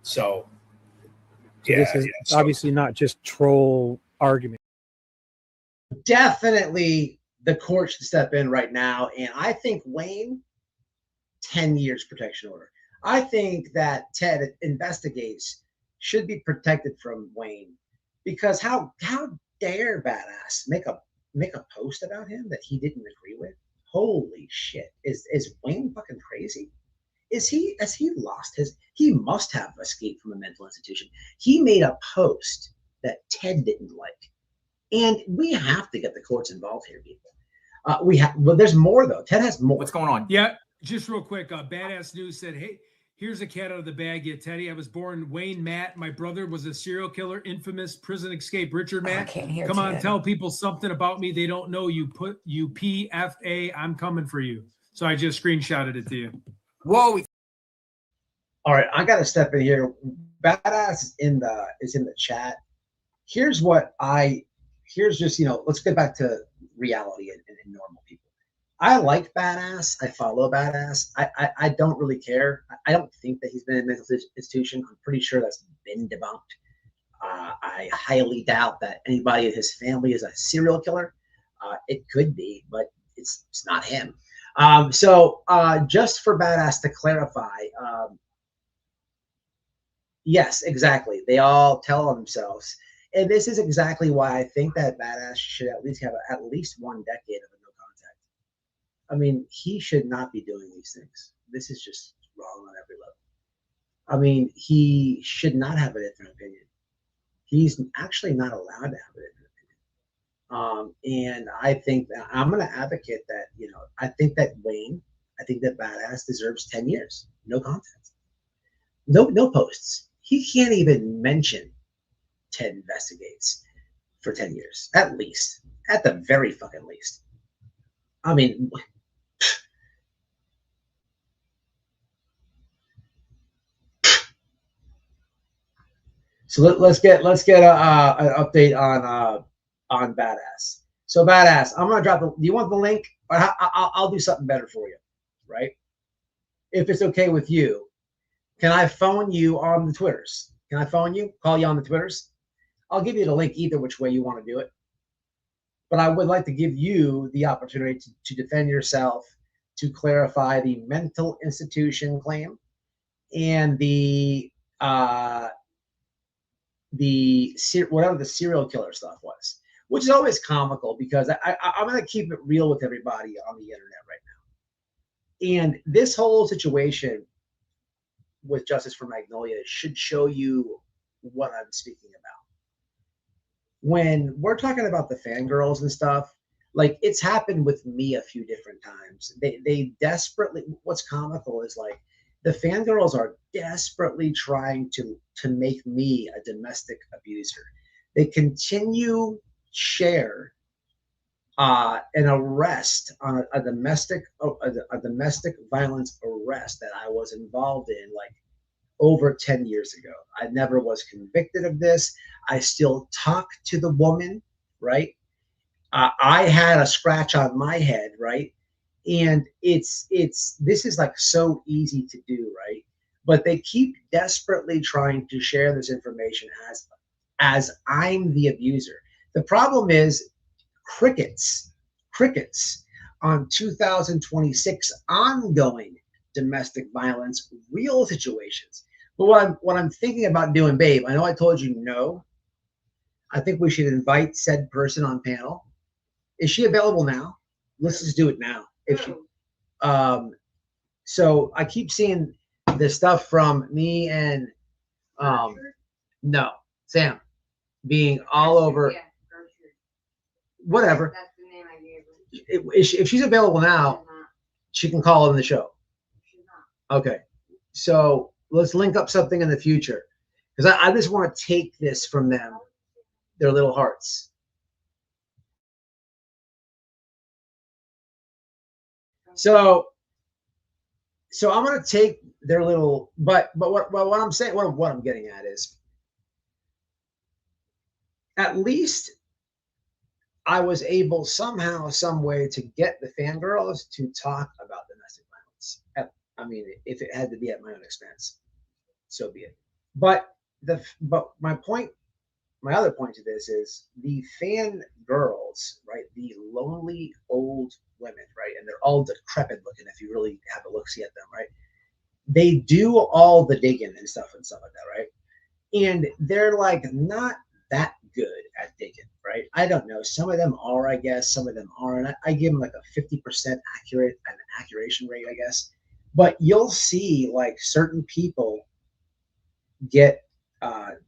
So So this is obviously not just troll argument. Definitely the court should step in right now. And I think Wayne, 10 years protection order. I think that Ted investigates should be protected from Wayne, because how dare Badass make a post about him that he didn't agree with? Holy shit. Is Wayne fucking crazy? Has he lost his, he must have escaped from a mental institution. He made a post that Ted didn't like. And we have to get the courts involved here, people. Well, there's more though. Ted has more. What's going on? Yeah, just real quick. Badass News said, "Hey, here's a cat out of the bag, yeah, Teddy. I was born Wayne Matt. My brother was a serial killer, infamous prison escape. Richard Matt. I can't hear Come on, Ted. tell people something about me they don't know. You put UPFA. I'm coming for you." So I just screenshotted it to you. Whoa. All right, I got to step in here. Badass is in the chat. Here's just, let's get back to reality and normal people. I like Badass. I follow Badass. I don't really care. I don't think that he's been in a mental institution. I'm pretty sure that's been debunked. I highly doubt that anybody in his family is a serial killer. It could be, but it's not him. So just for Badass to clarify, yes, exactly. They all tell themselves. And this is exactly why I think that Badass should at least have at least 1 decade of a no contact. I mean, he should not be doing these things. This is just wrong on every level. I mean, he should not have a different opinion. He's actually not allowed to have a different opinion. And I think that I'm going to advocate that, I think that Badass deserves 10 years. No contact. No posts. He can't even mention Ted investigates for 10 years, at least, at the very fucking least. I mean, so let's get an update on Badass. So Badass, I'm gonna drop do you want the link? I'll do something better for you, right? If it's okay with you, can I phone you on the Twitters? Can I phone you? Call you on the Twitters? I'll give you the link either which way you want to do it. But I would like to give you the opportunity to defend yourself, to clarify the mental institution claim and whatever the serial killer stuff was, which is always comical because I'm going to keep it real with everybody on the internet right now. And this whole situation with Justice for Magnolia should show you what I'm speaking about. When we're talking about the fangirls and stuff, like it's happened with me a few different times. They desperately, what's comical is like the fangirls are desperately trying to make me a domestic abuser. They continue share an arrest on a domestic violence arrest that I was involved in like over 10 years ago. I never was convicted of this. I still talk to the woman, right? I had a scratch on my head, right? And this is like so easy to do, right? But they keep desperately trying to share this information as I'm the abuser. The problem is crickets on 2026 ongoing domestic violence, real situations. But what I'm thinking about doing, babe, I know I told you no. I think we should invite said person on panel. Is she available now? Let's just do it now. If she, so I keep seeing the stuff from me and no, Sam being all over. Yeah, whatever. that's the name I gave her. If she's available now, she can call in the show. She's not. Okay, so let's link up something in the future because I just want to take this from them, their little hearts. So I'm gonna take their little, but what I'm saying, what I'm getting at is, at least I was able somehow, some way to get the fangirls to talk about domestic violence. I mean, if it had to be at my own expense, so be it. But but my other point to this is the fan girls, right? The lonely old women, right? And they're all decrepit looking if you really have a look see at them, right? They do all the digging and stuff like that, right? And they're like not that good at digging, right? I don't know. Some of them are, I guess. Some of them aren't. I give them like a 50% accuracy rate, I guess. But you'll see like certain people get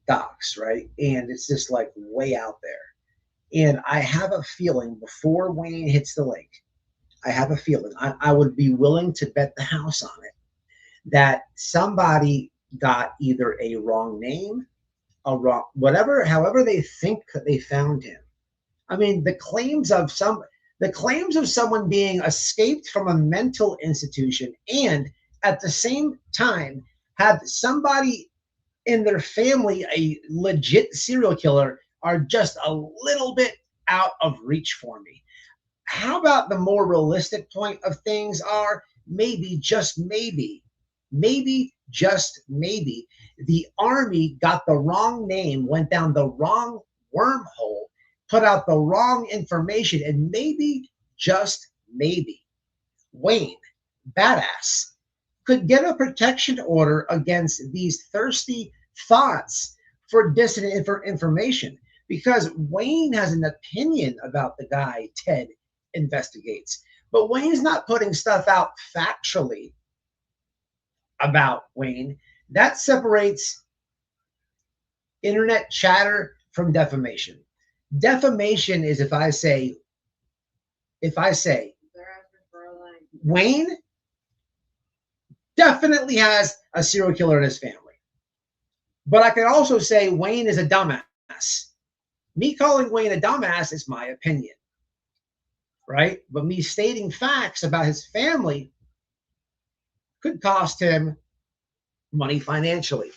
docs, right? And it's just like way out there. And I have a feeling before Wayne hits the lake, I have a feeling I would be willing to bet the house on it that somebody got either a wrong name, a wrong whatever, however they think they found him. I mean, the claims of someone being escaped from a mental institution and at the same time had somebody in their family a legit serial killer are just a little bit out of reach for me. How about the more realistic point of things are maybe, just maybe, just maybe, the army got the wrong name, went down the wrong wormhole, put out the wrong information, and maybe, just maybe, Wayne, badass, could get a protection order against these thirsty thoughts for dissident information because Wayne has an opinion about the guy Ted investigates. But Wayne's not putting stuff out factually about Wayne. That separates internet chatter from defamation. Defamation is if I say Wayne definitely has a serial killer in his family. But I can also say Wayne is a dumbass. Me calling Wayne a dumbass is my opinion, right? But me stating facts about his family could cost him money financially,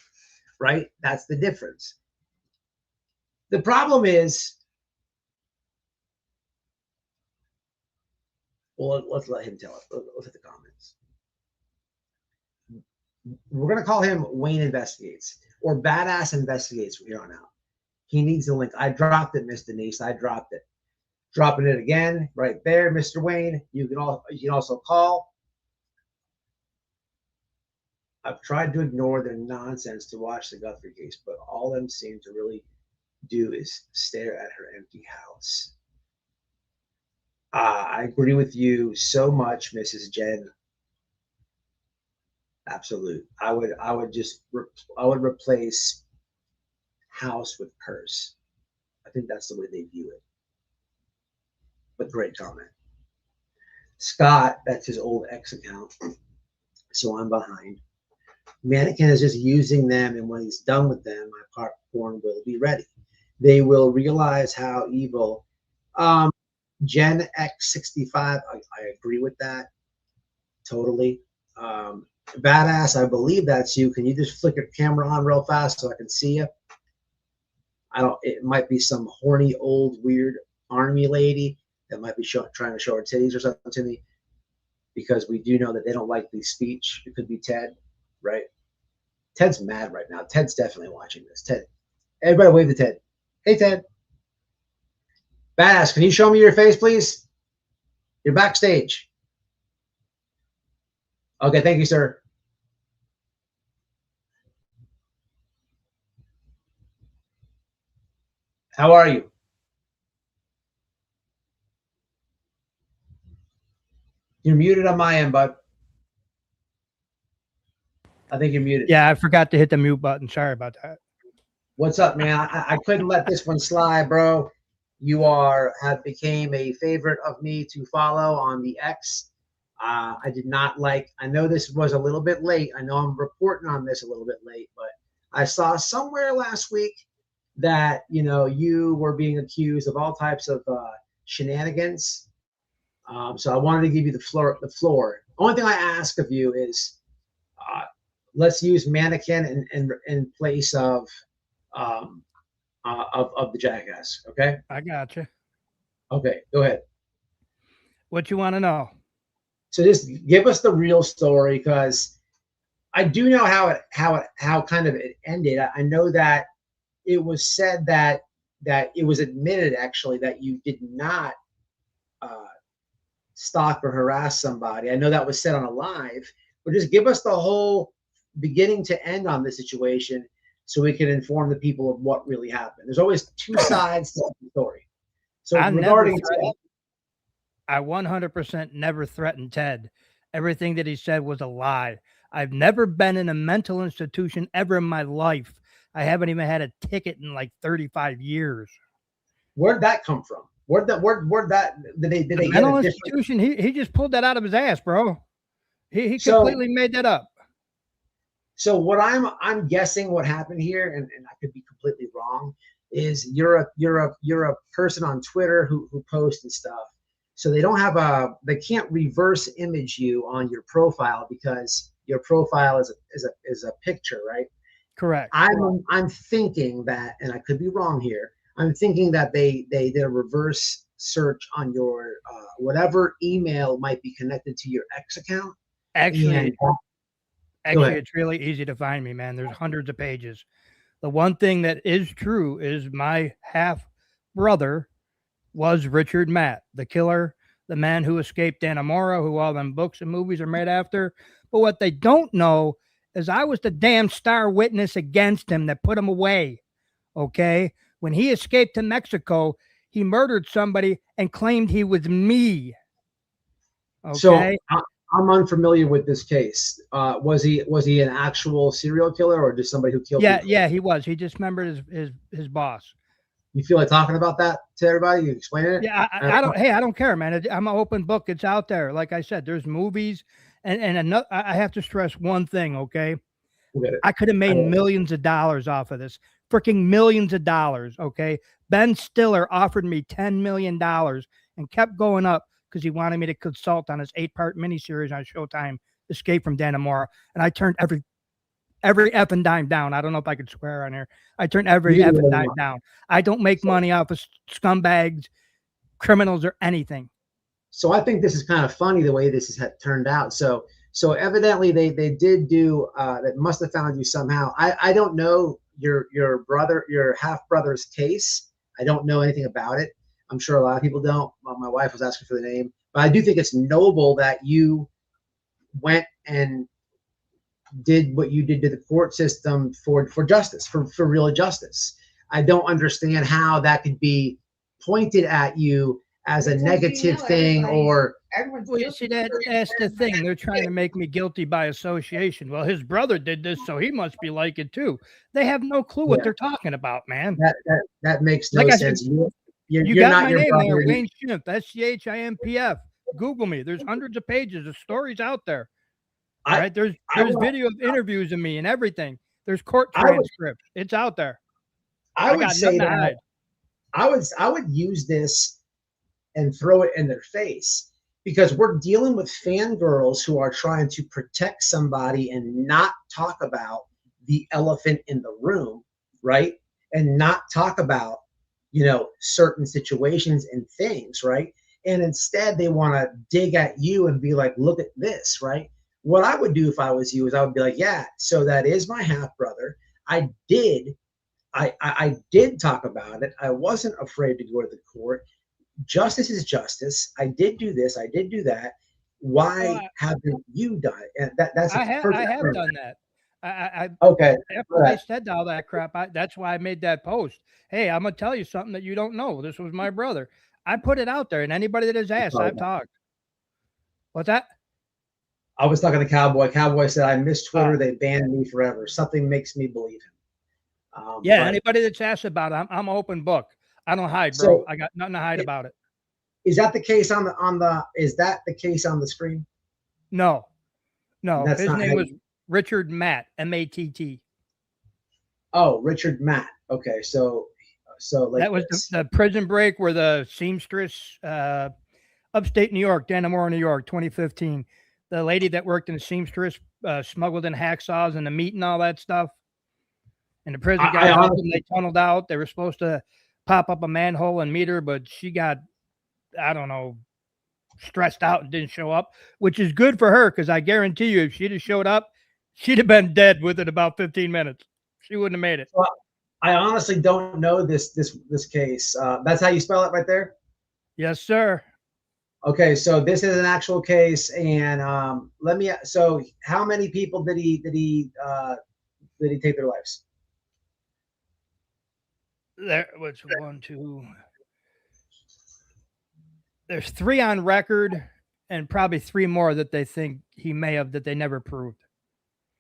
right? That's the difference. The problem is, well, let's let him tell it. Let's hit the comments. We're going to call him Wayne Investigates or Badass Investigates from here on out. He needs the link. I dropped it, Miss Denise. I dropped it. Dropping it again right there, Mr. Wayne. You can also call. I've tried to ignore their nonsense to watch the Guthrie case, but all them seem to really do is stare at her empty house. I agree with you so much, Mrs. Jen. Absolute. I would replace house with purse. I think that's the way they view it. But great comment. Scott, that's his old ex account. So I'm behind. Mannequin is just using them, and when he's done with them, my popcorn will be ready. They will realize how evil. Gen X65, I agree with that. Totally. Badass, I believe that's you. Can you just flick your camera on real fast so I can see you? It might be some horny old weird army lady that might be trying to show her titties or something to me, because we do know that they don't like the speech. It could be Ted, right? Ted's mad right now. Ted's definitely watching this. Ted, everybody wave to Ted. Hey, Ted. Badass, can you show me your face, please? You're backstage. Okay, thank you, sir. How are you? You're muted on my end, bud. I think you're muted. Yeah, I forgot to hit the mute button. Sorry about that. What's up, man? I couldn't let this one slide, bro. You have became a favorite of me to follow on the X. I did not like. I know this was a little bit late. I know I'm reporting on this a little bit late, but I saw somewhere last week that you were being accused of all types of shenanigans. So I wanted to give you the floor. Only thing I ask of you is, let's use Mannequin in place of the jackass. Okay. I got you. Okay, go ahead. What you want to know? So just give us the real story, because I do know how kind of it ended. I know that it was said that it was admitted actually that you did not stalk or harass somebody. I know that was said on a live, but just give us the whole beginning to end on this situation so we can inform the people of what really happened. There's always two sides to the story. So regarding I 100% never threatened Ted. Everything that he said was a lie. I've never been in a mental institution ever in my life. I haven't even had a ticket in like 35 years. Where'd that come from? Where'd that did they get mental a institution? He just pulled that out of his ass, bro. He completely made that up. So what I'm guessing what happened here, and I could be completely wrong, is you're a person on Twitter who posts and stuff. So they can't reverse image you on your profile because your profile is a picture, right? Correct. I'm thinking that, and I could be wrong here. I'm thinking that they did a reverse search on your whatever email might be connected to your X account. Actually, it's really easy to find me, man. There's hundreds of pages. The one thing that is true is my half brother was Richard Matt, the killer, the man who escaped Dannemora, who all them books and movies are made after. But what they don't know is I was the damn star witness against him that put him away. Okay? When he escaped to Mexico, he murdered somebody and claimed he was me. Okay? So I'm unfamiliar with this case. Was he an actual serial killer or just somebody who killed people? Yeah, he was. He just remembered his boss. You feel like talking about that to everybody? You explain it? Yeah, I don't care, man. I'm an open book. It's out there. Like I said, there's movies, and another, I have to stress one thing, okay? I could have made millions of dollars off of this. Freaking millions of dollars, okay? Ben Stiller offered me $10 million and kept going up because he wanted me to consult on his 8-part miniseries on Showtime, Escape from Dannemora, and I turned every effing dime down. I don't know if I could swear on here. I turned every effing dime down. I don't make money off of scumbags, criminals, or anything. So I think this is kind of funny the way this has turned out. So evidently they did do that. Must have found you somehow. I don't know your half brother's case. I don't know anything about it. I'm sure a lot of people don't. My wife was asking for the name, but I do think it's noble that you went and did what you did to the court system for justice, for real justice. I don't understand how that could be pointed at you as a negative thing or. Well, you see, that's the thing. They're trying to make me guilty by association. Well, his brother did this, so he must be like it too. They have no clue what they're talking about, man. That makes no sense. You got my name there, Wayne Schimpf, SCHIMPF. Google me. There's hundreds of pages of stories out there. All right, there's video of interviews of me and everything. There's court transcripts. It's out there. I would say that I would use this and throw it in their face because we're dealing with fangirls who are trying to protect somebody and not talk about the elephant in the room, right? And not talk about, certain situations and things, right? And instead they want to dig at you and be like, look at this, right? What I would do if I was you is I would be like, yeah, so that is my half brother. I did talk about it. I wasn't afraid to go to the court. Justice is justice. I did do this. I did do that. Why haven't you done it? And that's I have done that. Okay. After I said all that crap, that's why I made that post. Hey, I'm gonna tell you something that you don't know. This was my brother. I put it out there, and anybody that has asked, I've talked. What's that? I was talking to Cowboy. Cowboy said, I miss Twitter. They banned me forever. Something makes me believe him. Anybody that's asked about it, I'm an open book. I don't hide, bro. So, I got nothing to hide about it. Is that the case on the screen? No. His name was Richard Matt, M-A-T-T. Oh, Richard Matt. Okay, so like that was the prison break where the seamstress, upstate New York, Dannemora, New York, 2015. The lady that worked in the seamstress smuggled in hacksaws and the meat and all that stuff. And the prison guy helped them. They tunneled out. They were supposed to pop up a manhole and meet her, but she got, I don't know, stressed out and didn't show up, which is good for her because I guarantee you if she'd have showed up, She'd have been dead within about 15 minutes. She wouldn't have made it. Well, I honestly don't know this case. That's how you spell it right there? Yes, sir. Okay, so this is an actual case, and so how many people did he take their lives? There was 1, 2. There's 3 on record, and probably 3 more that they think he may have that they never proved.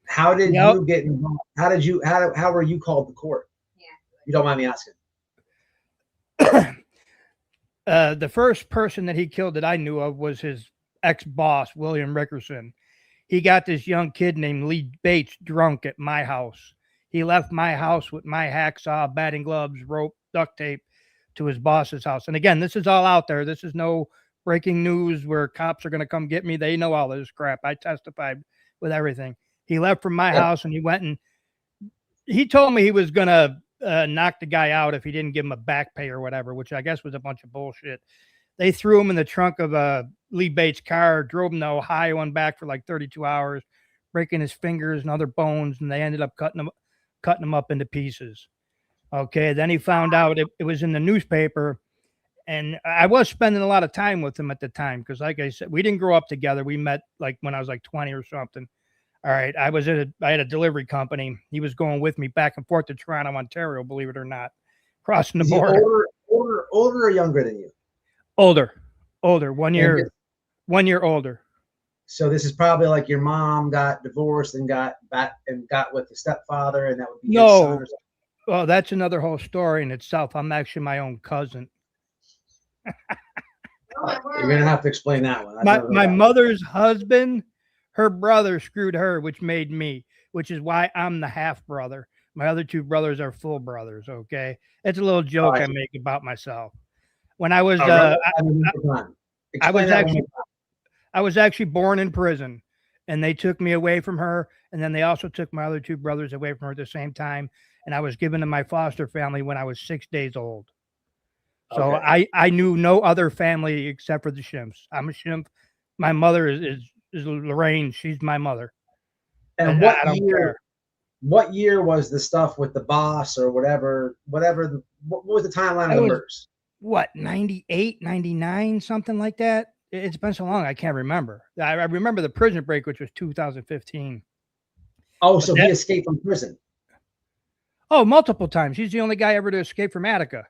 How did you get involved? How were you called to court? Yeah. You don't mind me asking? The first person that he killed that I knew of was his ex-boss, William Rickerson. He got this young kid named Lee Bates drunk at my house. He left my house with my hacksaw, batting gloves, rope, duct tape to his boss's house. And again, this is all out there. This is no breaking news where cops are going to come get me. They know all this crap. I testified with everything. He left from my house and he went and he told me he was going to knock the guy out if he didn't give him a back pay or whatever, which I guess was a bunch of bullshit. They threw him in the trunk of Lee Bates' car, drove him to Ohio and back for like 32 hours, breaking his fingers and other bones, and they ended up cutting him up into pieces. Okay, then he found out it was in the newspaper, and I was spending a lot of time with him at the time because, like I said, we didn't grow up together. We met like when I was like 20 or something. All right, I had a delivery company. He was going with me back and forth to Toronto, Ontario, believe it or not, crossing the border. Older or younger than you? Older, 1 year older. So this is probably like your mom got divorced and got with the stepfather, and that would be his son or something. Well, that's another whole story in itself. I'm actually my own cousin. You're gonna have to explain that one. My mother's husband, her brother screwed her, which made me, which is why I'm the half brother. My other 2 brothers are full brothers. Okay, it's a little joke I make about myself. When I was I was actually born in prison, and they took me away from her, and then they also took my other 2 brothers away from her at the same time, and I was given to my foster family when I was 6 days old. So okay. I knew no other family except for the Shimps. I'm a Shimp. My mother is Lorraine. She's my mother. And what year was the stuff with the boss or whatever? What was the timeline of the murders? What, 98, 99, something like that? It's been so long, I can't remember. I remember the prison break, which was 2015. Oh, so he escaped from prison? Oh, multiple times. He's the only guy ever to escape from Attica.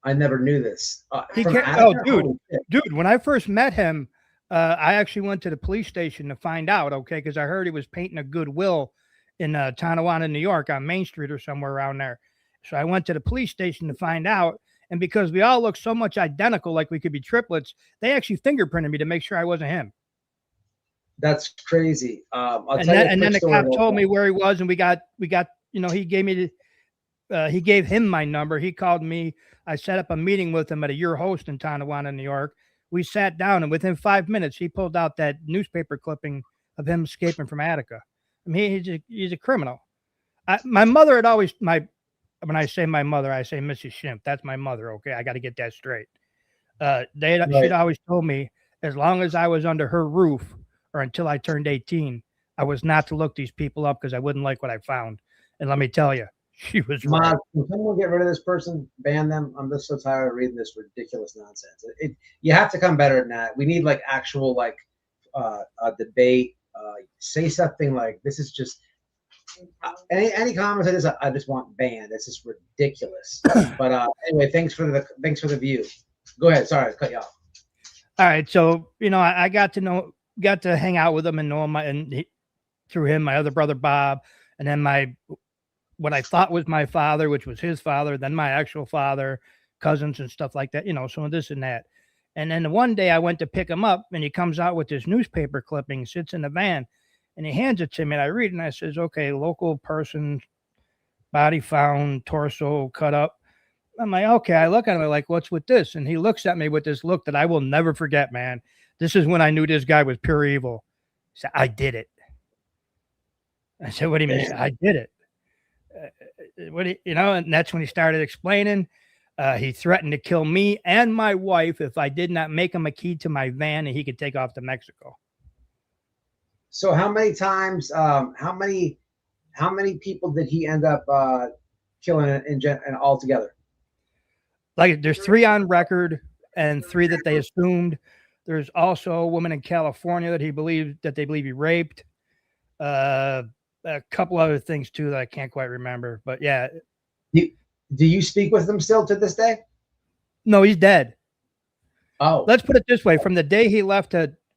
I never knew this. Dude, when I first met him, I actually went to the police station to find out, okay, because I heard he was painting a Goodwill in Tonawanda, New York on Main Street or somewhere around there. So I went to the police station to find out. And because we all look so much identical, like we could be triplets, they actually fingerprinted me to make sure I wasn't him. That's crazy. And then the cop told me where he was, and we got, he gave me he gave him my number. He called me. I set up a meeting with him at Your Host in Tonawanda, New York. We sat down, and within 5 minutes, he pulled out that newspaper clipping of him escaping from Attica. I mean, he's a criminal. My mother had always, when I say my mother, I say Mrs. Shimp. That's my mother, okay? I got to get that straight. She'd always told me, as long as I was under her roof or until I turned 18, I was not to look these people up because I wouldn't like what I found. And let me tell you, she was right. Can someone get rid of this person? Ban them? I'm just so tired of reading this ridiculous nonsense. You have to come better than that. We need like actual a debate. Say something like, this is just any comments on this, I just want banned. It's just ridiculous. But anyway, thanks for the view. Go ahead. Sorry, I cut you off. All right, so I got to hang out with him and know him, through him, my other brother Bob, and then what I thought was my father, which was his father, then my actual father, cousins and stuff like that, so this and that. And then one day I went to pick him up, and he comes out with this newspaper clipping, sits in the van, and he hands it to me, and I read it, and I says, okay, local person, body found, torso cut up. I'm like, okay. I look at him like, what's with this? And he looks at me with this look that I will never forget, man. This is when I knew this guy was pure evil. He said, I did it. I said, what do you mean? He said, I did it. And that's when he started explaining. He threatened to kill me and my wife if I did not make him a key to my van and he could take off to Mexico. So how many times? How many people did he end up killing and all together? Like there's 3 on record and 3 that they assumed. There's also a woman in California that they believe he raped. A couple other things too that I can't quite remember. But yeah. Do you speak with him still to this day? No, he's dead. Oh. Let's put it this way. From the day he left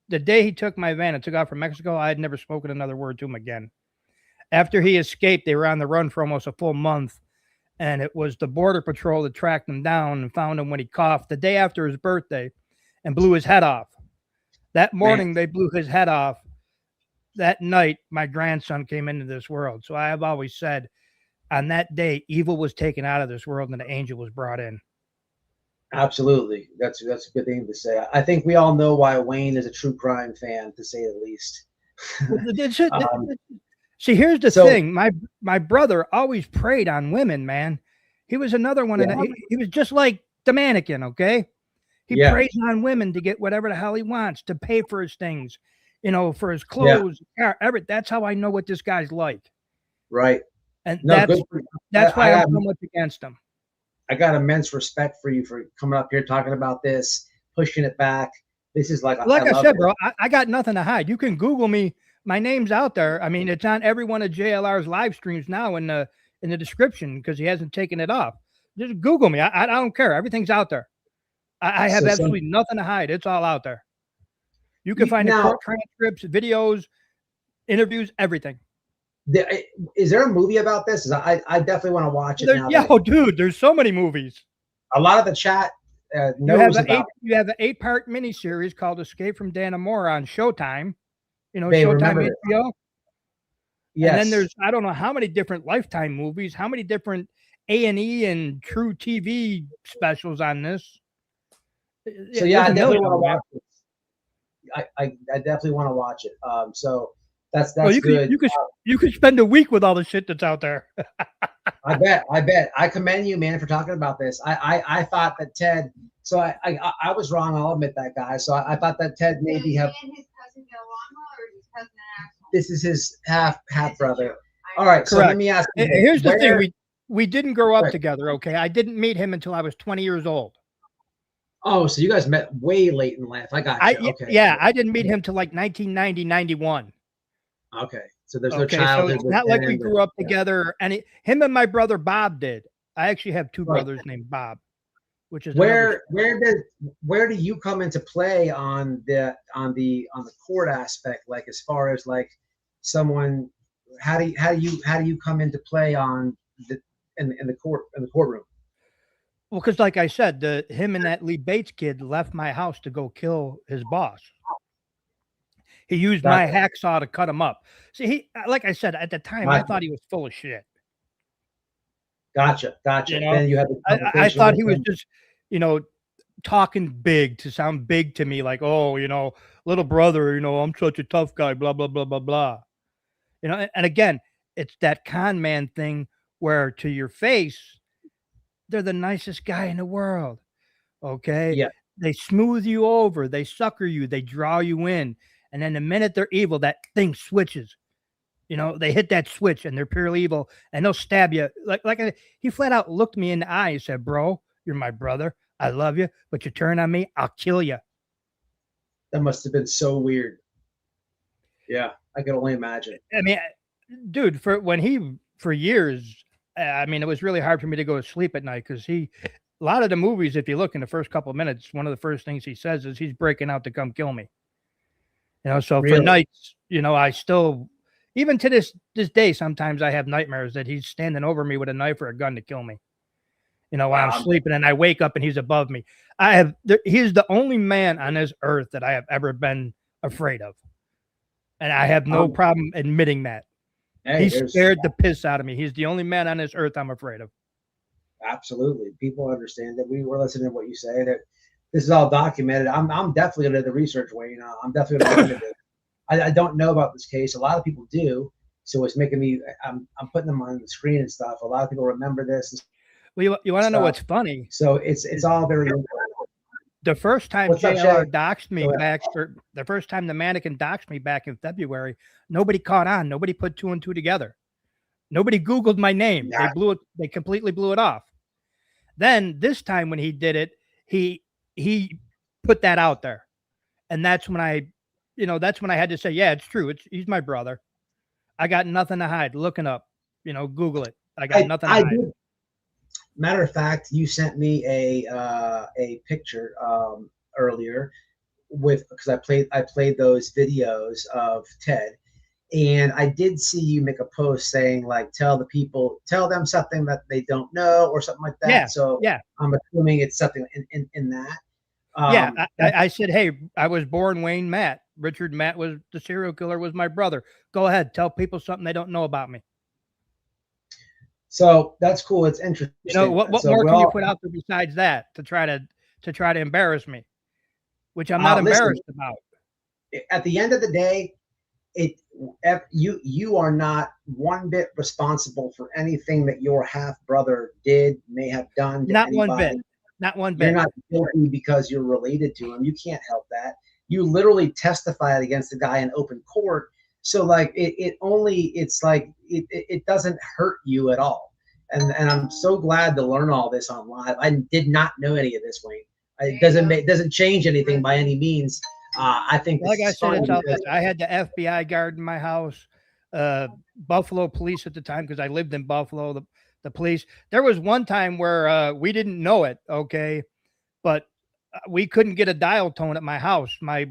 the day he took my van and took off from Mexico, I had never spoken another word to him again. After he escaped, they were on the run for almost a full month. And it was the Border Patrol that tracked him down and found him when he coughed the day after his birthday and blew his head off. That morning, they blew his head off. That night, my grandson came into this world. So I have always said, on that day, evil was taken out of this world and the angel was brought in. Absolutely. That's a good thing to say. I think we all know why Wayne is a true crime fan, to say the least. See, here's the thing. My brother always preyed on women, man. He was another one. Yeah. He was just like the Mannequin, okay? He preys on women to get whatever the hell he wants, to pay for his things, for his clothes, everything. That's how I know what this guy's like. Right. And that's why I'm so much against him. I got immense respect for you for coming up here, talking about this, pushing it back. This is like I said, bro, I got nothing to hide. You can Google me. My name's out there. I mean, it's on every one of JLR's live streams now in the description because he hasn't taken it off. Just Google me. I don't care. Everything's out there. I have absolutely nothing to hide. It's all out there. You can find the court transcripts, videos, interviews, everything. Is there a movie about this? I definitely want to watch it now. Yeah, dude, there's so many movies. A lot of the chat knows about. You have an 8-part miniseries called Escape from Dannemora on Showtime. Showtime HBO. Yes. And then there's, I don't know how many different Lifetime movies, how many different A&E and True TV specials on this. So yeah, I definitely want to watch it. I definitely want to watch it. So that's good. You could spend a week with all the shit that's out there. I bet. I commend you, man, for talking about this. I thought that Ted. So I was wrong. I'll admit that, guys. So I thought that Ted maybe have. This is his half brother. All right. Correct. So let me ask you. Here's the thing. We didn't grow up together. Okay. I didn't meet him until I was 20 years old. Oh, so you guys met way late in life. I got you. Okay. Yeah. I didn't meet him till like 1990, 91. Okay. So there's no childhood. So it's not like we grew up together. And him and my brother Bob did. I actually have 2 brothers named Bob, which is where do you come into play on the court aspect? Like as far as like someone, how do you come into play on in the courtroom? Well, because like I said, him and that Lee Bates kid left my house to go kill his boss. He used my hacksaw to cut him up. See, like I said, at the time, I thought he was full of shit. Gotcha. Then you had I thought he was just, talking big to sound big to me, like, oh, little brother, I'm such a tough guy, blah, blah, blah, blah, blah. And again, it's that con man thing where to your face, they're the nicest guy in the world. Okay. Yeah. They smooth you over, they sucker you, they draw you in. And then the minute they're evil, that thing switches. They hit that switch and they're purely evil and they'll stab you. He flat out looked me in the eye and said, bro, you're my brother. I love you, but you turn on me, I'll kill you. That must have been so weird. Yeah, I can only imagine. I mean, dude, for years, it was really hard for me to go to sleep at night because a lot of the movies, if you look in the first couple of minutes, one of the first things he says is he's breaking out to come kill me. So really? For nights, I still, even to this day, sometimes I have nightmares that he's standing over me with a knife or a gun to kill me. While I'm sleeping and I wake up and he's above me. He's the only man on this earth that I have ever been afraid of. And I have no problem admitting that. He scared the piss out of me. He's the only man on this earth I'm afraid of. Absolutely. People understand that. We were listening to what you say, that this is all documented. I'm definitely going to do the research, Wayne. I'm definitely going to look into it. I don't know about this case. A lot of people do. So it's making me, I'm putting them on the screen and stuff. A lot of people remember this. Well, you want to know what's funny? So it's all very important. The first time What's up, JLR Shay? doxed me Go ahead. back, or the first time the Mannequin doxed me back in February, nobody caught on. Nobody put 2 and 2 together. Nobody Googled my name. Nah. They completely blew it off. Then this time when he did it, he put that out there. And that's when I had to say, yeah, it's true. He's my brother. I got nothing to hide. Looking up, Google it. I got nothing to hide. Did. Matter of fact, you sent me a picture earlier because I played those videos of Ted, and I did see you make a post saying like tell them something that they don't know or something like that. Yeah, so yeah. I'm assuming it's something in that. I said, hey, I was born Wayne Matt. Richard Matt was the serial killer, was my brother. Go ahead, tell people something they don't know about me. So that's cool. It's interesting. What more can you put out there besides that to try to embarrass me, which I'm not embarrassed about. At the end of the day, you are not one bit responsible for anything that your half brother may have done. Not one bit. Not one bit. You're not guilty because you're related to him. You can't help that. You literally testified against the guy in open court. So like it doesn't hurt you at all. And I'm so glad to learn all this on live. I did not know any of this, Wayne. It doesn't change anything by any means. I think like I said, I had the FBI guard in my house, Buffalo police at the time because I lived in Buffalo. The police. There was one time where we didn't know it, okay, but we couldn't get a dial tone at my house. My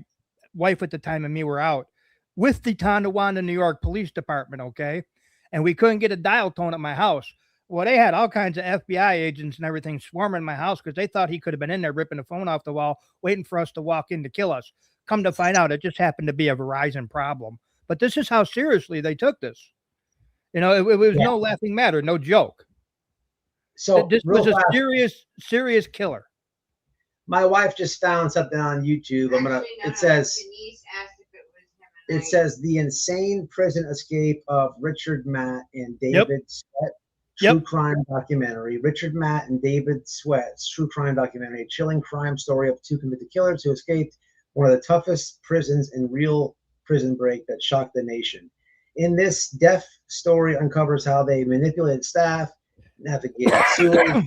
wife at the time and me were out with the Tonawanda, New York Police Department, okay, and we couldn't get a dial tone at my house. Well, they had all kinds of FBI agents and everything swarming my house because they thought he could have been in there ripping the phone off the wall, waiting for us to walk in to kill us. Come to find out, it just happened to be a Verizon problem. But this is how seriously they took this. It was no laughing matter, no joke. So this was a serious killer. My wife just found something on YouTube. It says the insane prison escape of Richard Matt and David Sweat. True crime documentary. Richard Matt and David Sweat's true crime documentary, a chilling crime story of 2 convicted killers who escaped one of the toughest prisons in real prison break that shocked the nation. In this death story uncovers how they manipulated staff, navigated sewage,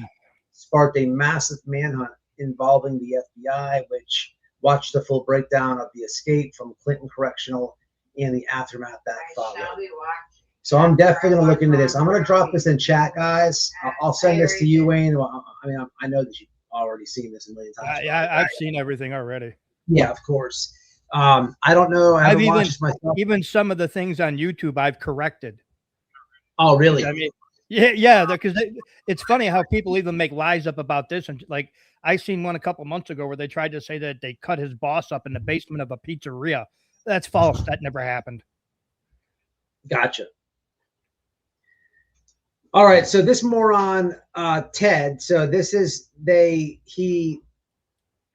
sparked a massive manhunt involving the FBI, which watched the full breakdown of the escape from Clinton Correctional and the aftermath that followed. So I'm definitely going to look into this. I'm going to drop this in chat, guys. I'll send this to you, Wayne. I know that you've already seen this a million times. I've seen everything already. Yeah, of course. I don't know. I haven't watched this myself. Even some of the things on YouTube I've corrected. Oh, really? I mean, yeah, because it's funny how people even make lies up about this. And like I seen one a couple months ago where they tried to say that they cut his boss up in the basement of a pizzeria. That's false. That never happened. Gotcha. All right, so this moron, Ted. So this is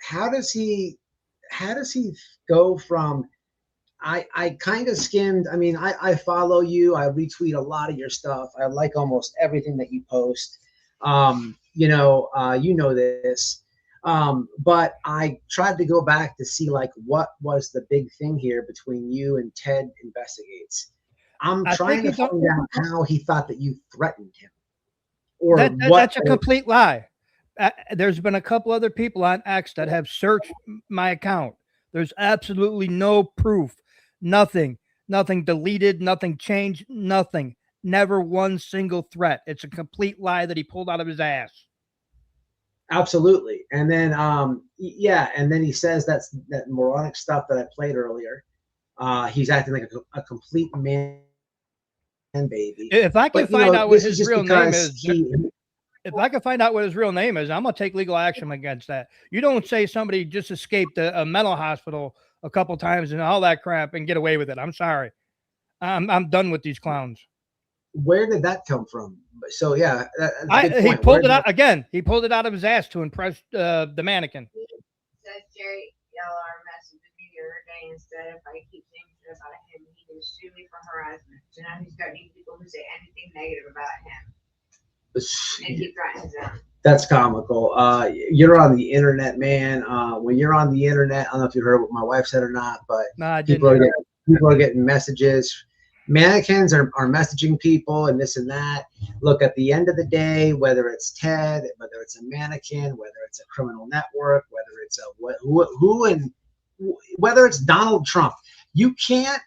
how does he go from? I kind of skimmed. I mean, I follow you. I retweet a lot of your stuff. I like almost everything that you post. You know this. But I tried to go back to see like what was the big thing here between you and Ted Investigates. I'm trying to find out how he thought that you threatened him. Or that's a complete lie. There's been a couple other people on X that have searched my account. There's absolutely no proof. Nothing deleted, nothing changed, nothing. Never one single threat. It's a complete lie that he pulled out of his ass. Absolutely. And then, and then he says that moronic stuff that I played earlier. He's acting like a complete man baby. If I can find out what his real name is, if I can find out what his real name is, I'm gonna take legal action against that. You don't say somebody just escaped a mental hospital a couple times and all that crap and get away with it. I'm sorry. I'm done with these clowns. Where did that come from? So yeah, he pulled it out again. He pulled it out of his ass to impress the Mannequin. Says Jerry, y'all are messing with me the other day. Instead, if I keep saying shit about him, he can sue me for harassment. So now he's got these people who say anything negative about him. And he threatens them. That's comical. You're on the internet, man. When you're on the internet, I don't know if you heard what my wife said or not, but No, I people didn't. people are getting messages. Mannequins are messaging people and this and that. Look, at the end of the day, whether it's Ted, whether it's a mannequin, whether it's a criminal network, whether it's whether it's Donald Trump, you can't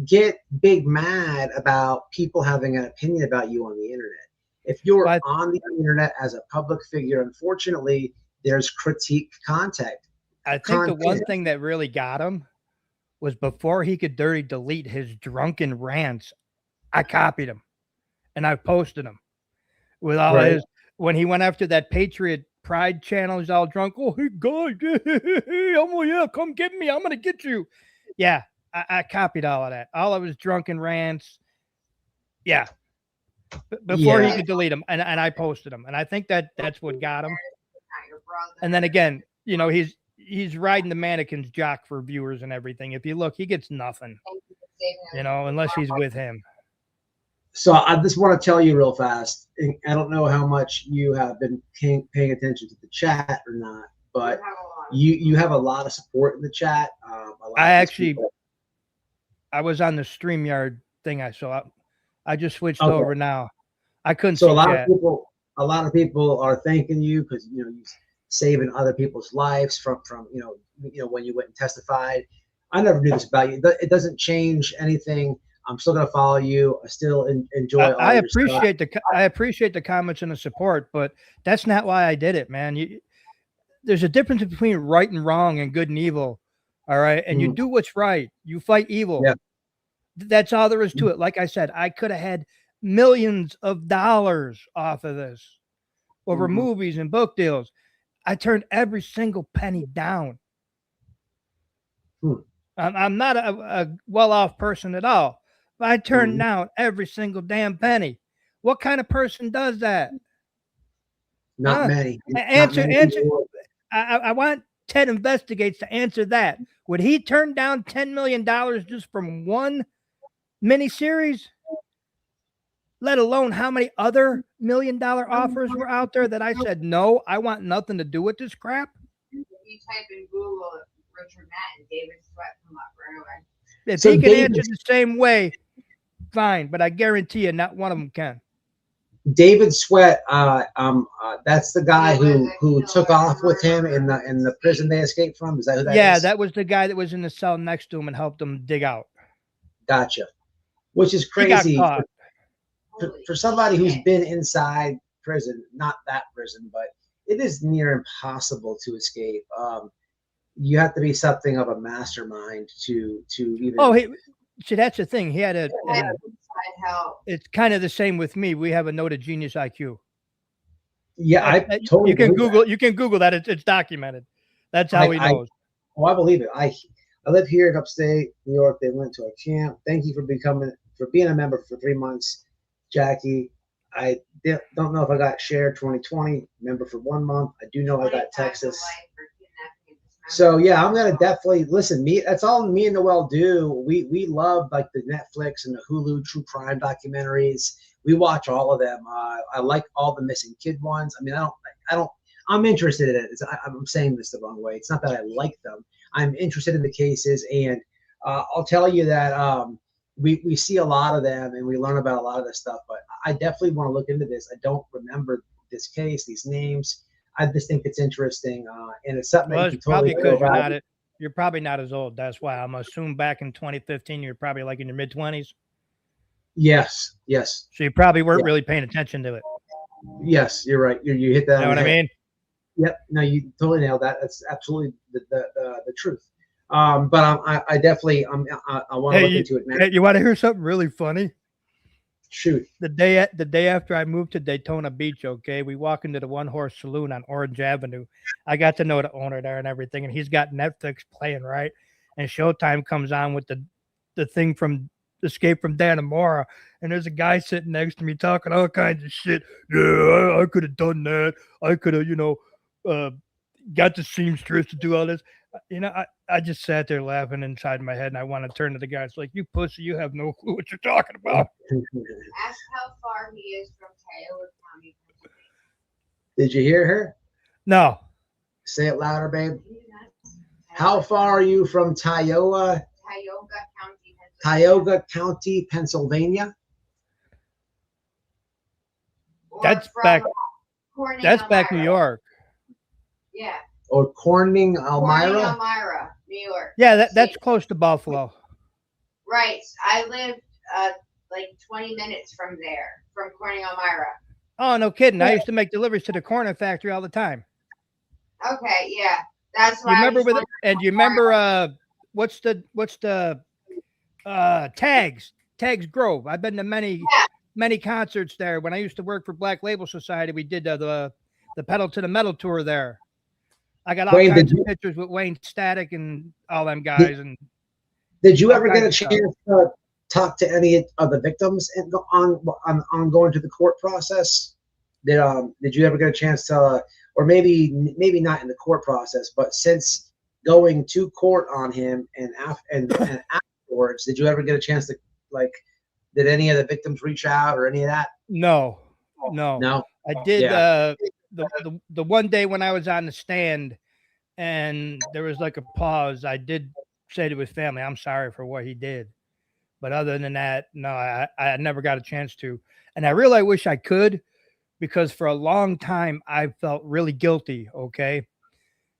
get big mad about people having an opinion about you on the internet. If you're on the internet as a public figure, unfortunately, there's critique content. I think the one thing that really got him was before he could dirty delete his drunken rants, I copied him and I posted him with all his, when he went after that Patriot Pride channel, he's all drunk. Oh, hey, guys, yeah, come get me. I'm going to get you. Yeah, I copied all of that. All of his drunken rants. Yeah. Before he could delete them. And I posted them. And I think that's what got him. And then again, you know, he's riding the mannequin's jock for viewers and everything. If you look, he gets nothing, you know, unless he's with him. So I just want to tell you real fast. I don't know how much you have been paying attention to the chat or not, but you have a lot of support in the chat. I was on the StreamYard thing. I just switched over now. I couldn't. So see a lot of people are thanking you because you know you're saving other people's lives from you know when you went and testified. I never knew this about you. It doesn't change anything. I'm still gonna follow you. I still enjoy. I appreciate the comments and the support, but that's not why I did it, man. There's a difference between right and wrong and good and evil. All right, and you do what's right. You fight evil. Yeah. That's all there is to it. Like I said, I could have had millions of dollars off of this over movies and book deals. I turned every single penny down. I'm not a well-off person at all. But I turned down every single damn penny. What kind of person does that? Not many. Answer. I want Ted Investigates to answer that. Would he turn down $10 million just from one miniseries? Let alone how many other $1 million offers were out there that I said, no, I want nothing to do with this crap? If you type in Google Richard Matt and David Sweat come up right away. If he can answer the same way, fine, but I guarantee you not one of them can. David Sweat, that's the guy who took off with him in the prison they escaped from. Is that who that is? Yeah, that was the guy that was in the cell next to him and helped him dig out. Gotcha. Which is crazy for somebody who's been inside prison, not that prison, but it is near impossible to escape. You have to be something of a mastermind to even. Oh, see, that's the thing. He had it's kind of the same with me. We have a noted genius IQ. Yeah, I totally. You can Google. You can Google that. It's documented. That's how he knows. I believe it. I live here in upstate New York. They went to a camp. Thank you for being a member for 3 months, Jackie. I don't know if I got Share 2020 member for 1 month. I do know I got Texas. So yeah, I'm gonna definitely listen. That's all me and Noel do. We love like the Netflix and the Hulu true crime documentaries. We watch all of them. I like all the missing kid ones. I mean, I don't. I'm interested in it. I'm saying this the wrong way. It's not that I like them. I'm interested in the cases, and I'll tell you that we see a lot of them and we learn about a lot of this stuff. But I definitely want to look into this. I don't remember this case, these names. I just think it's interesting, and it's something. Well, it's probably because you're probably not as old. That's why I'm assuming back in 2015 you're probably like in your mid-20s. Yes. So you probably weren't really paying attention to it. Yes, you're right. You hit that. You know what I mean? Yep. No, you totally nailed that. That's absolutely the truth. But I definitely I want to look into it, man. Hey, you want to hear something really funny? Shoot. The day after I moved to Daytona Beach, okay, we walk into the One Horse Saloon on Orange Avenue. I got to know the owner there and everything, and he's got Netflix playing, right? And Showtime comes on with the thing from Escape from Dannemora, and there's a guy sitting next to me talking all kinds of shit. Yeah, I could have done that. I could have, got the seamstress to do all this. I just sat there laughing inside my head, and I want to turn to the guy. It's like, you pussy, you have no clue what you're talking about. Ask how far he is from Taylor County. Did you hear her? No. Say it louder, babe. How far are you from Tioga County, Pennsylvania? Or That's from back. Corning, That's back New Elmira. York. Yeah. Or Corning, Corning, Elmira? Elmira, New York. Yeah, that's close to Buffalo. Right. I lived like 20 minutes from there, from Corning, Elmira. Oh, no kidding. I used to make deliveries to the corner factory all the time. Okay, yeah. That's why You remember with it? And you remember what's the Tags Grove? I've been to many concerts there. When I used to work for Black Label Society, we did the Pedal to the Metal tour there. I got all kinds of pictures with Wayne Static and all them guys. Did you ever get a chance to talk to any of the victims and on going to the court process? Did you ever get a chance to, or maybe not in the court process, but since going to court on him and afterwards, did you ever get a chance to, like, did any of the victims reach out or any of that? No. I did. Yeah. The one day when I was on the stand and there was like a pause, I did say to his family, I'm sorry for what he did. But other than that, no, I never got a chance to. And I really wish I could, because for a long time I felt really guilty. Okay.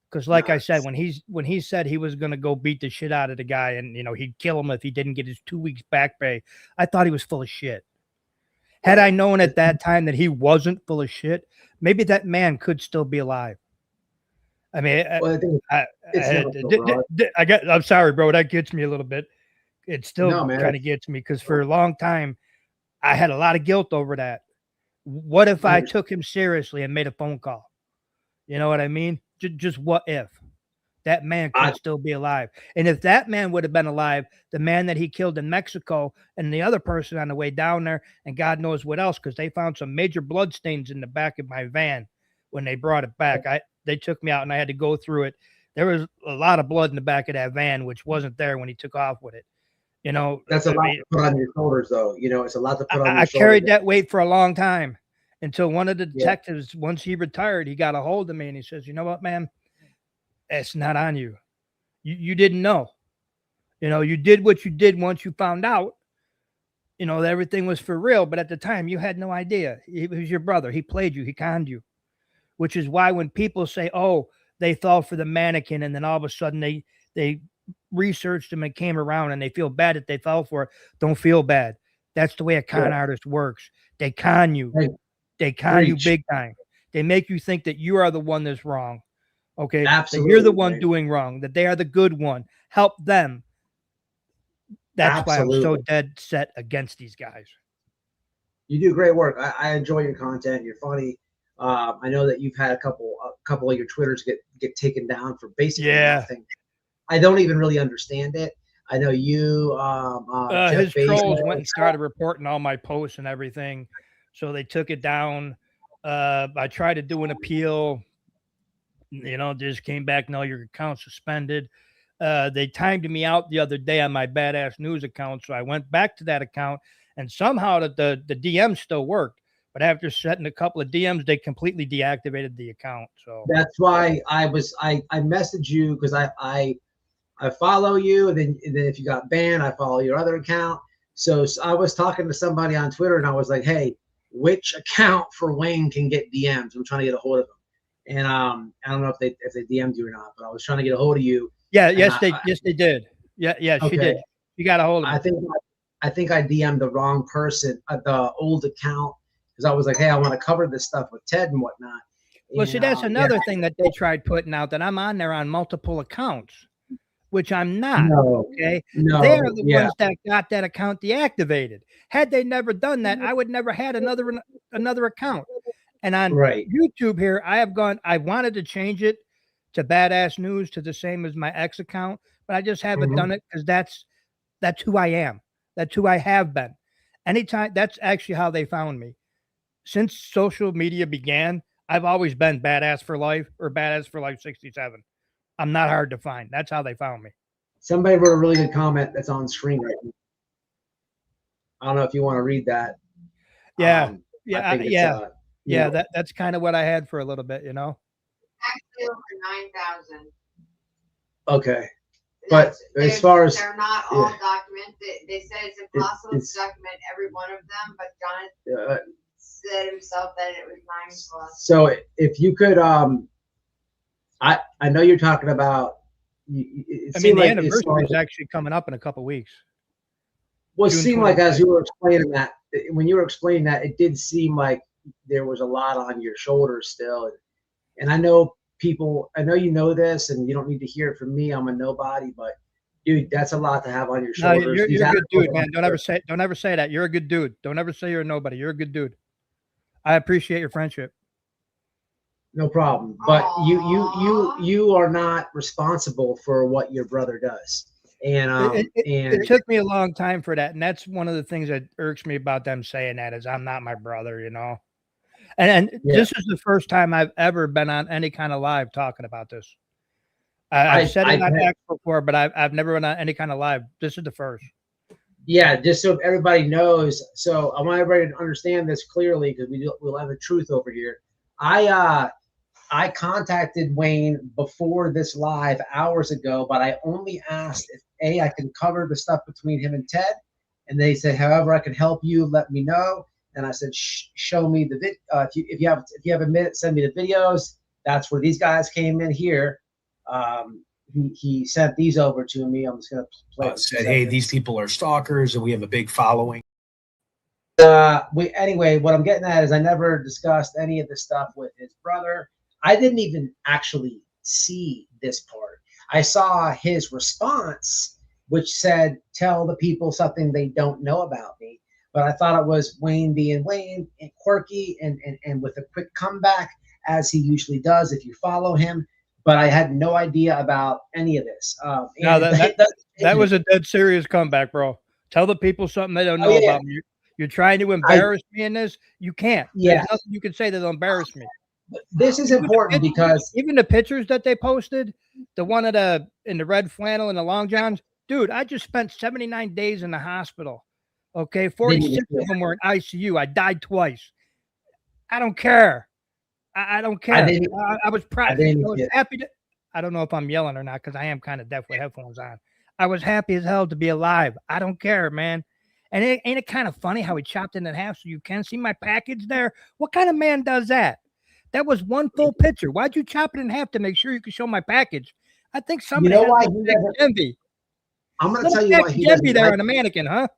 Because like I said, when he said he was going to go beat the shit out of the guy and, he'd kill him if he didn't get his 2 weeks back pay, I thought he was full of shit. Had I known at that time that he wasn't full of shit, maybe that man could still be alive. I mean, I'm sorry, bro. That gets me a little bit. It still kind of gets me, because for a long time, I had a lot of guilt over that. What if I took him seriously and made a phone call? You know what I mean? Just what if? That man could still be alive. And if that man would have been alive, the man that he killed in Mexico and the other person on the way down there, and God knows what else, because they found some major blood stains in the back of my van when they brought it back. They took me out and I had to go through it. There was a lot of blood in the back of that van, which wasn't there when he took off with it. That's a lot to put on your shoulders, though. It's a lot to put on your shoulders. I carried that weight for a long time, until one of the detectives, once he retired, he got a hold of me and he says, you know what, man? It's not on you. You didn't know. You did what you did once you found out, that everything was for real. But at the time, you had no idea. He was your brother. He played you. He conned you. Which is why when people say, oh, they fell for the mannequin, and then all of a sudden they researched them and came around and they feel bad that they fell for it, don't feel bad. That's the way a con artist works. They con you. They con you big time. They make you think that you are the one that's wrong. Okay. Absolutely. That you're the one doing wrong, that they are the good one. Help them. That's why I'm so dead set against these guys. You do great work. I enjoy your content. You're funny. I know that you've had a couple of your Twitters get taken down for basically nothing. I don't even really understand it. I know you. His trolls went and started reporting all my posts and everything, so they took it down. I tried to do an appeal. Just came back. No, your account's suspended. They timed me out the other day on my Badass News account, so I went back to that account, and somehow the DMs still worked. But after setting a couple of DMs, they completely deactivated the account. So that's why I messaged you, because I follow you, and then if you got banned, I follow your other account. So I was talking to somebody on Twitter, and I was like, hey, which account for Wayne can get DMs? I'm trying to get a hold of them. And I don't know if they DM'd you or not, but I was trying to get a hold of you. Yeah, yes, they did. Yeah, okay. She did. You got a hold of me. I think I DM'd the wrong person at the old account, because I was like, hey, I want to cover this stuff with Ted and whatnot. Well, see, that's another thing that they tried putting out, that I'm on there on multiple accounts, which I'm not. Okay. No, they're the ones that got that account deactivated. Had they never done that, I would never had another account. And on YouTube here, I wanted to change it to Badass News, to the same as my ex account, but I just haven't done it, because that's who I am. That's who I have been. Anytime, that's actually how they found me. Since social media began, I've always been Badass for Life, or Badass for Life 67. I'm not hard to find. That's how they found me. Somebody wrote a really good comment that's on screen right now. I don't know if you want to read that. Yeah. Yeah, that's kind of what I had for a little bit, Actually, over 9,000. Okay. But as far as they're not all documented, they said it's impossible to document every one of them, but Jonathan said himself that it was 9+. So if you could, I know you're talking about. The anniversary is actually coming up in a couple weeks. Well, it seemed like as you were explaining that, when you were explaining that, it did seem like there was a lot on your shoulders still. And I know people, I know you know this, and you don't need to hear it from me. I'm a nobody, but dude, that's a lot to have on your shoulders. No, you're a good dude, man. Don't ever say that. You're a good dude. Don't ever say you're a nobody. You're a good dude. I appreciate your friendship. No problem. But you are not responsible for what your brother does. And it took me a long time for that. And that's one of the things that irks me about them saying that is I'm not my brother, And this is the first time I've ever been on any kind of live talking about this. I've said it on X before, but I've never been on any kind of live. This is the first. Yeah, just so everybody knows. So I want everybody to understand this clearly because we'll have the truth over here. I contacted Wayne before this live hours ago, but I only asked if I can cover the stuff between him and Ted, and they said, however I can help you, let me know. And I said, show me the vid. If you have a minute, send me the videos. That's where these guys came in here. He sent these over to me. I'm just gonna play. Said, hey, these people are stalkers, and we have a big following. Anyway, what I'm getting at is I never discussed any of this stuff with his brother. I didn't even actually see this part. I saw his response, which said, tell the people something they don't know about me. But I thought it was Wayne being Wayne and quirky and with a quick comeback, as he usually does if you follow him. But I had no idea about any of this. No, that was a dead serious comeback, bro. Tell the people something they don't know about me. You're trying to embarrass me in this. You can't. Yeah. There's nothing you can say that'll embarrass me. This is important because even the pictures that they posted, the one in the red flannel and the long johns, dude, I just spent 79 days in the hospital. Okay, 46 of them were in ICU. I died twice. I don't care. I don't care. I was proud. I was happy to. I don't know if I'm yelling or not because I am kind of deaf with headphones on. I was happy as hell to be alive. I don't care, man. And ain't it kind of funny how he chopped it in half so you can see my package there? What kind of man does that? That was one full picture. Why'd you chop it in half to make sure you could show my package? I think somebody has why envy. I'm going to tell you why he doesn't there on a mannequin, huh?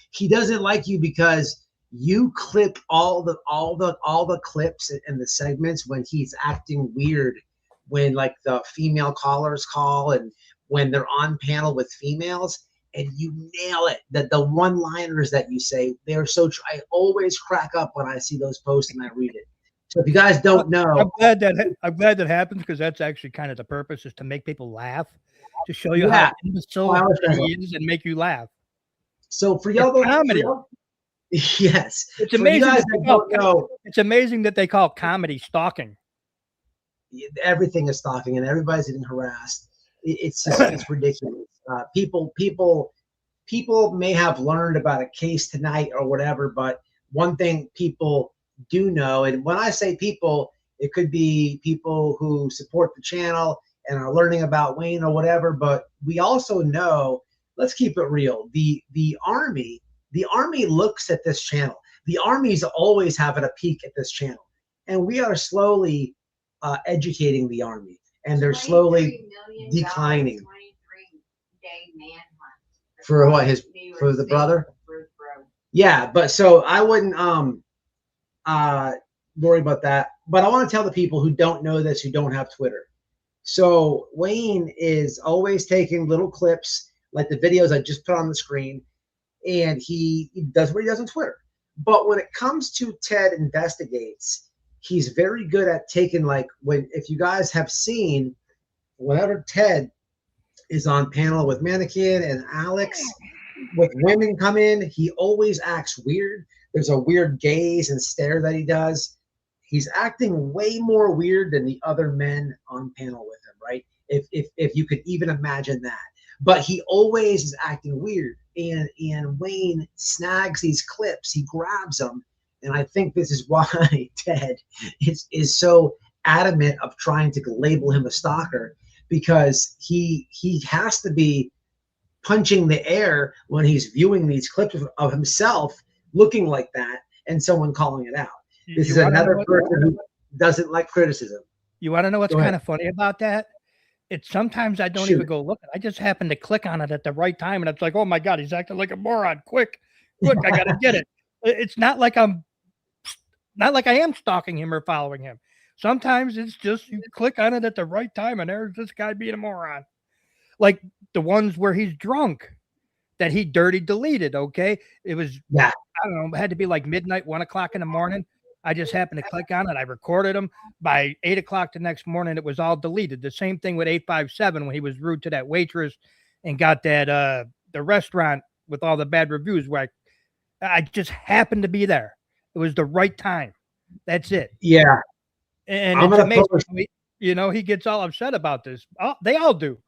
He doesn't like you because you clip all the clips and the segments when he's acting weird, when like the female callers call and when they're on panel with females, and you nail it. That the one-liners that you say, they're so true. I always crack up when I see those posts and I read it. So if you guys don't know, I'm glad that happens because that's actually kind of the purpose is to make people laugh, to show you how imbecile he is and make you laugh. So for y'all, comedy. Yes, it's amazing. It's amazing that they call comedy stalking. Everything is stalking, and everybody's getting harassed. It's just it's ridiculous. People may have learned about a case tonight or whatever, but one thing people do know, and when I say people, it could be people who support the channel and are learning about Wayne or whatever, but we also know, let's keep it real, the army looks at this channel. The army's always having a peek at this channel, and we are slowly educating the army, and they're slowly declining. 23-day manhunt for what for the brother? Yeah, but so I wouldn't worry about that. But I want to tell the people who don't know this, who don't have Twitter. So Wayne is always taking little clips like the videos I just put on the screen, and he does what he does on Twitter. But when it comes to Ted Investigates, he's very good at taking, like, if you guys have seen, whenever Ted is on panel with Mannequin and Alex, with women come in, he always acts weird. There's a weird gaze and stare that he does. He's acting way more weird than the other men on panel with him, right? If you could even imagine that. But he always is acting weird. And Wayne snags these clips, he grabs them, And I think this is why Ted is so adamant of trying to label him a stalker, because he has to be punching the air when he's viewing these clips of himself looking like that and someone calling it out. This is another person who doesn't like criticism. You want to know what's kind of funny about that? It's sometimes I don't even go looking. I just happen to click on it at the right time, and it's like, oh my God, he's acting like a moron. Quick, I gotta get it. It's not like I am stalking him or following him. Sometimes it's just you click on it at the right time, and there's this guy being a moron. Like the ones where he's drunk that he dirty deleted. Okay, it was I don't know, it had to be like midnight, 1 o'clock in the morning. I just happened to click on it. I recorded him. By 8 o'clock the next morning, it was all deleted. The same thing with 857 when he was rude to that waitress and got that the restaurant with all the bad reviews where I just happened to be there. It was the right time. That's it. Yeah. And it's amazing. You know, he gets all upset about this. They all do.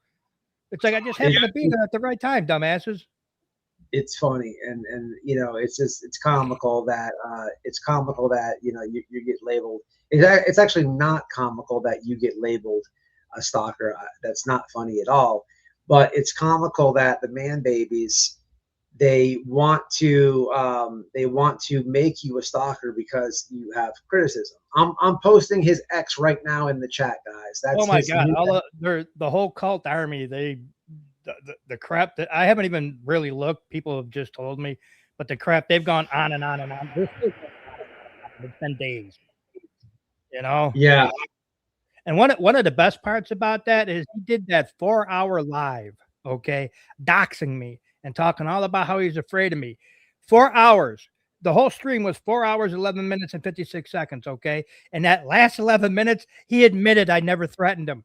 It's like I just happened to be there at the right time, dumbasses. It's funny, and you know, it's comical that you know you get labeled. It's actually not comical that you get labeled a stalker. That's not funny at all. But it's comical that the man babies, they want to make you a stalker because you have criticism. I'm posting his ex right now in the chat, guys. That's oh my God! The whole cult army. The crap that I haven't even really looked. People have just told me, but the crap they've gone on and on and on. It's been days, you know. Yeah. And one of the best parts about that is he did that 4-hour live, okay, doxing me and talking all about how he's afraid of me. 4 hours. The whole stream was 4 hours, 11 minutes, and 56 seconds, okay? And that last 11 minutes, he admitted I never threatened him.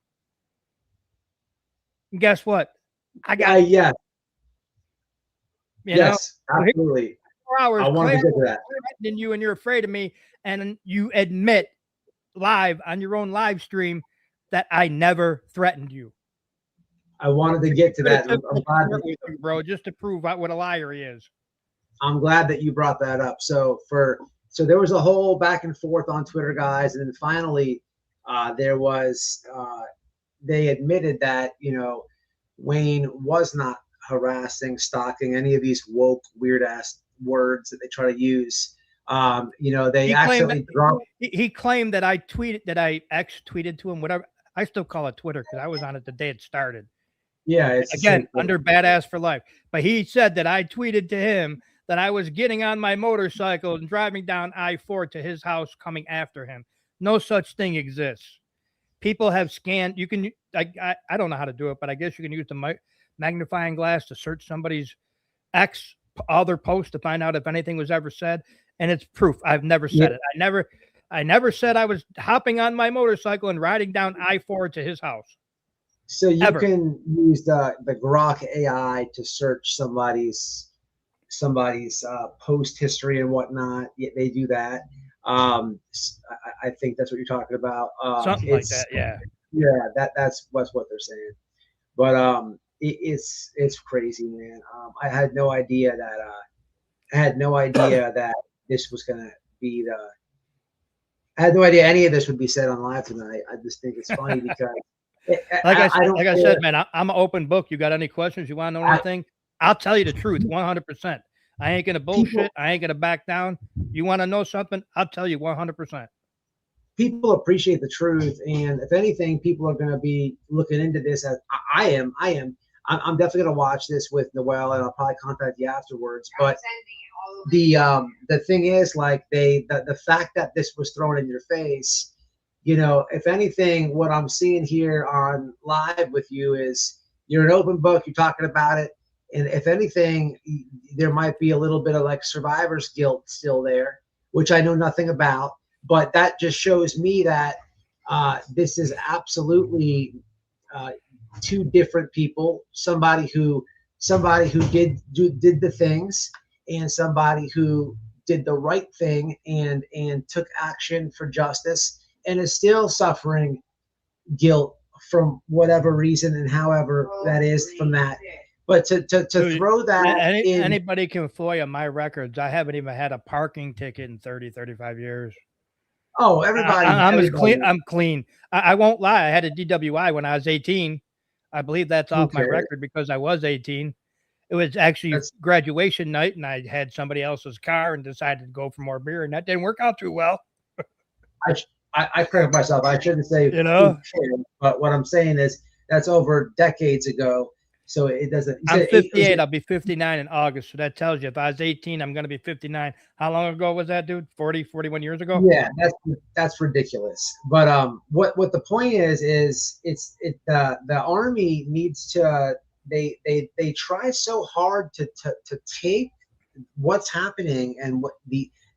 And guess what? I got yes, know, absolutely. 4 hours. I wanted to get to that. And you're afraid of me, and you admit live on your own live stream that I never threatened you. I wanted to get to that. I'm glad bro, just to prove what a liar he is. I'm glad that you brought that up. So there was a whole back and forth on Twitter, guys, and then finally there was they admitted that, you know, Wayne was not harassing, stalking, any of these woke, weird ass words that they try to use. You know, they he claimed that I tweeted to him, whatever. I still call it Twitter because I was on it the day it started. Yeah, it's again under Badass for Life. But he said that I tweeted to him that I was getting on my motorcycle and driving down I-4 to his house coming after him. No such thing exists. People have scanned. You can, I don't know how to do it, but I guess you can use the magnifying glass to search somebody's other post to find out if anything was ever said. And it's proof. I've never said it. I never said I was hopping on my motorcycle and riding down I-4 to his house. So you can use the Grok AI to search somebody's post history and whatnot. Yeah, they do that. I think that's what you're talking about. Something like that, yeah. Yeah, that's what they're saying. But it's crazy, man. I had no idea that this was gonna be I had no idea any of this would be said on live tonight. I just think it's funny because I said, man, I'm an open book. You got any questions? You want to know anything? I'll tell you the truth, 100%. I ain't gonna bullshit. I ain't gonna back down. You want to know something? I'll tell you 100%. People appreciate the truth, and if anything, people are gonna be looking into this. As I am. I'm definitely gonna watch this with Noelle, and I'll probably contact you afterwards. But the thing is, like the fact that this was thrown in your face, you know, if anything, what I'm seeing here on live with you is you're an open book. You're talking about it. And if anything, there might be a little bit of like survivor's guilt still there, which I know nothing about. But that just shows me that this is absolutely two different people. Somebody who did the things, and somebody who did the right thing and took action for justice, and is still suffering guilt from whatever reason and however that is from that. But to Dude, throw that in, anybody can FOIA my records. I haven't even had a parking ticket in 30, 35 years. oh, everybody, I'm as clean. I'm clean. I won't lie. I had a DWI when I was 18. I believe that's off my record because I was 18. It was actually graduation night, and I had somebody else's car and decided to go for more beer, and that didn't work out too well. I correct myself. I shouldn't say, you know, but what I'm saying is that's over decades ago. So it doesn't. I'm 58. I'll be 59 in August. So that tells you if I was 18, I'm going to be 59. How long ago was that, dude? 40, 41 years ago? Yeah, that's ridiculous. But what the point is the Army needs to they try so hard to take what's happening and what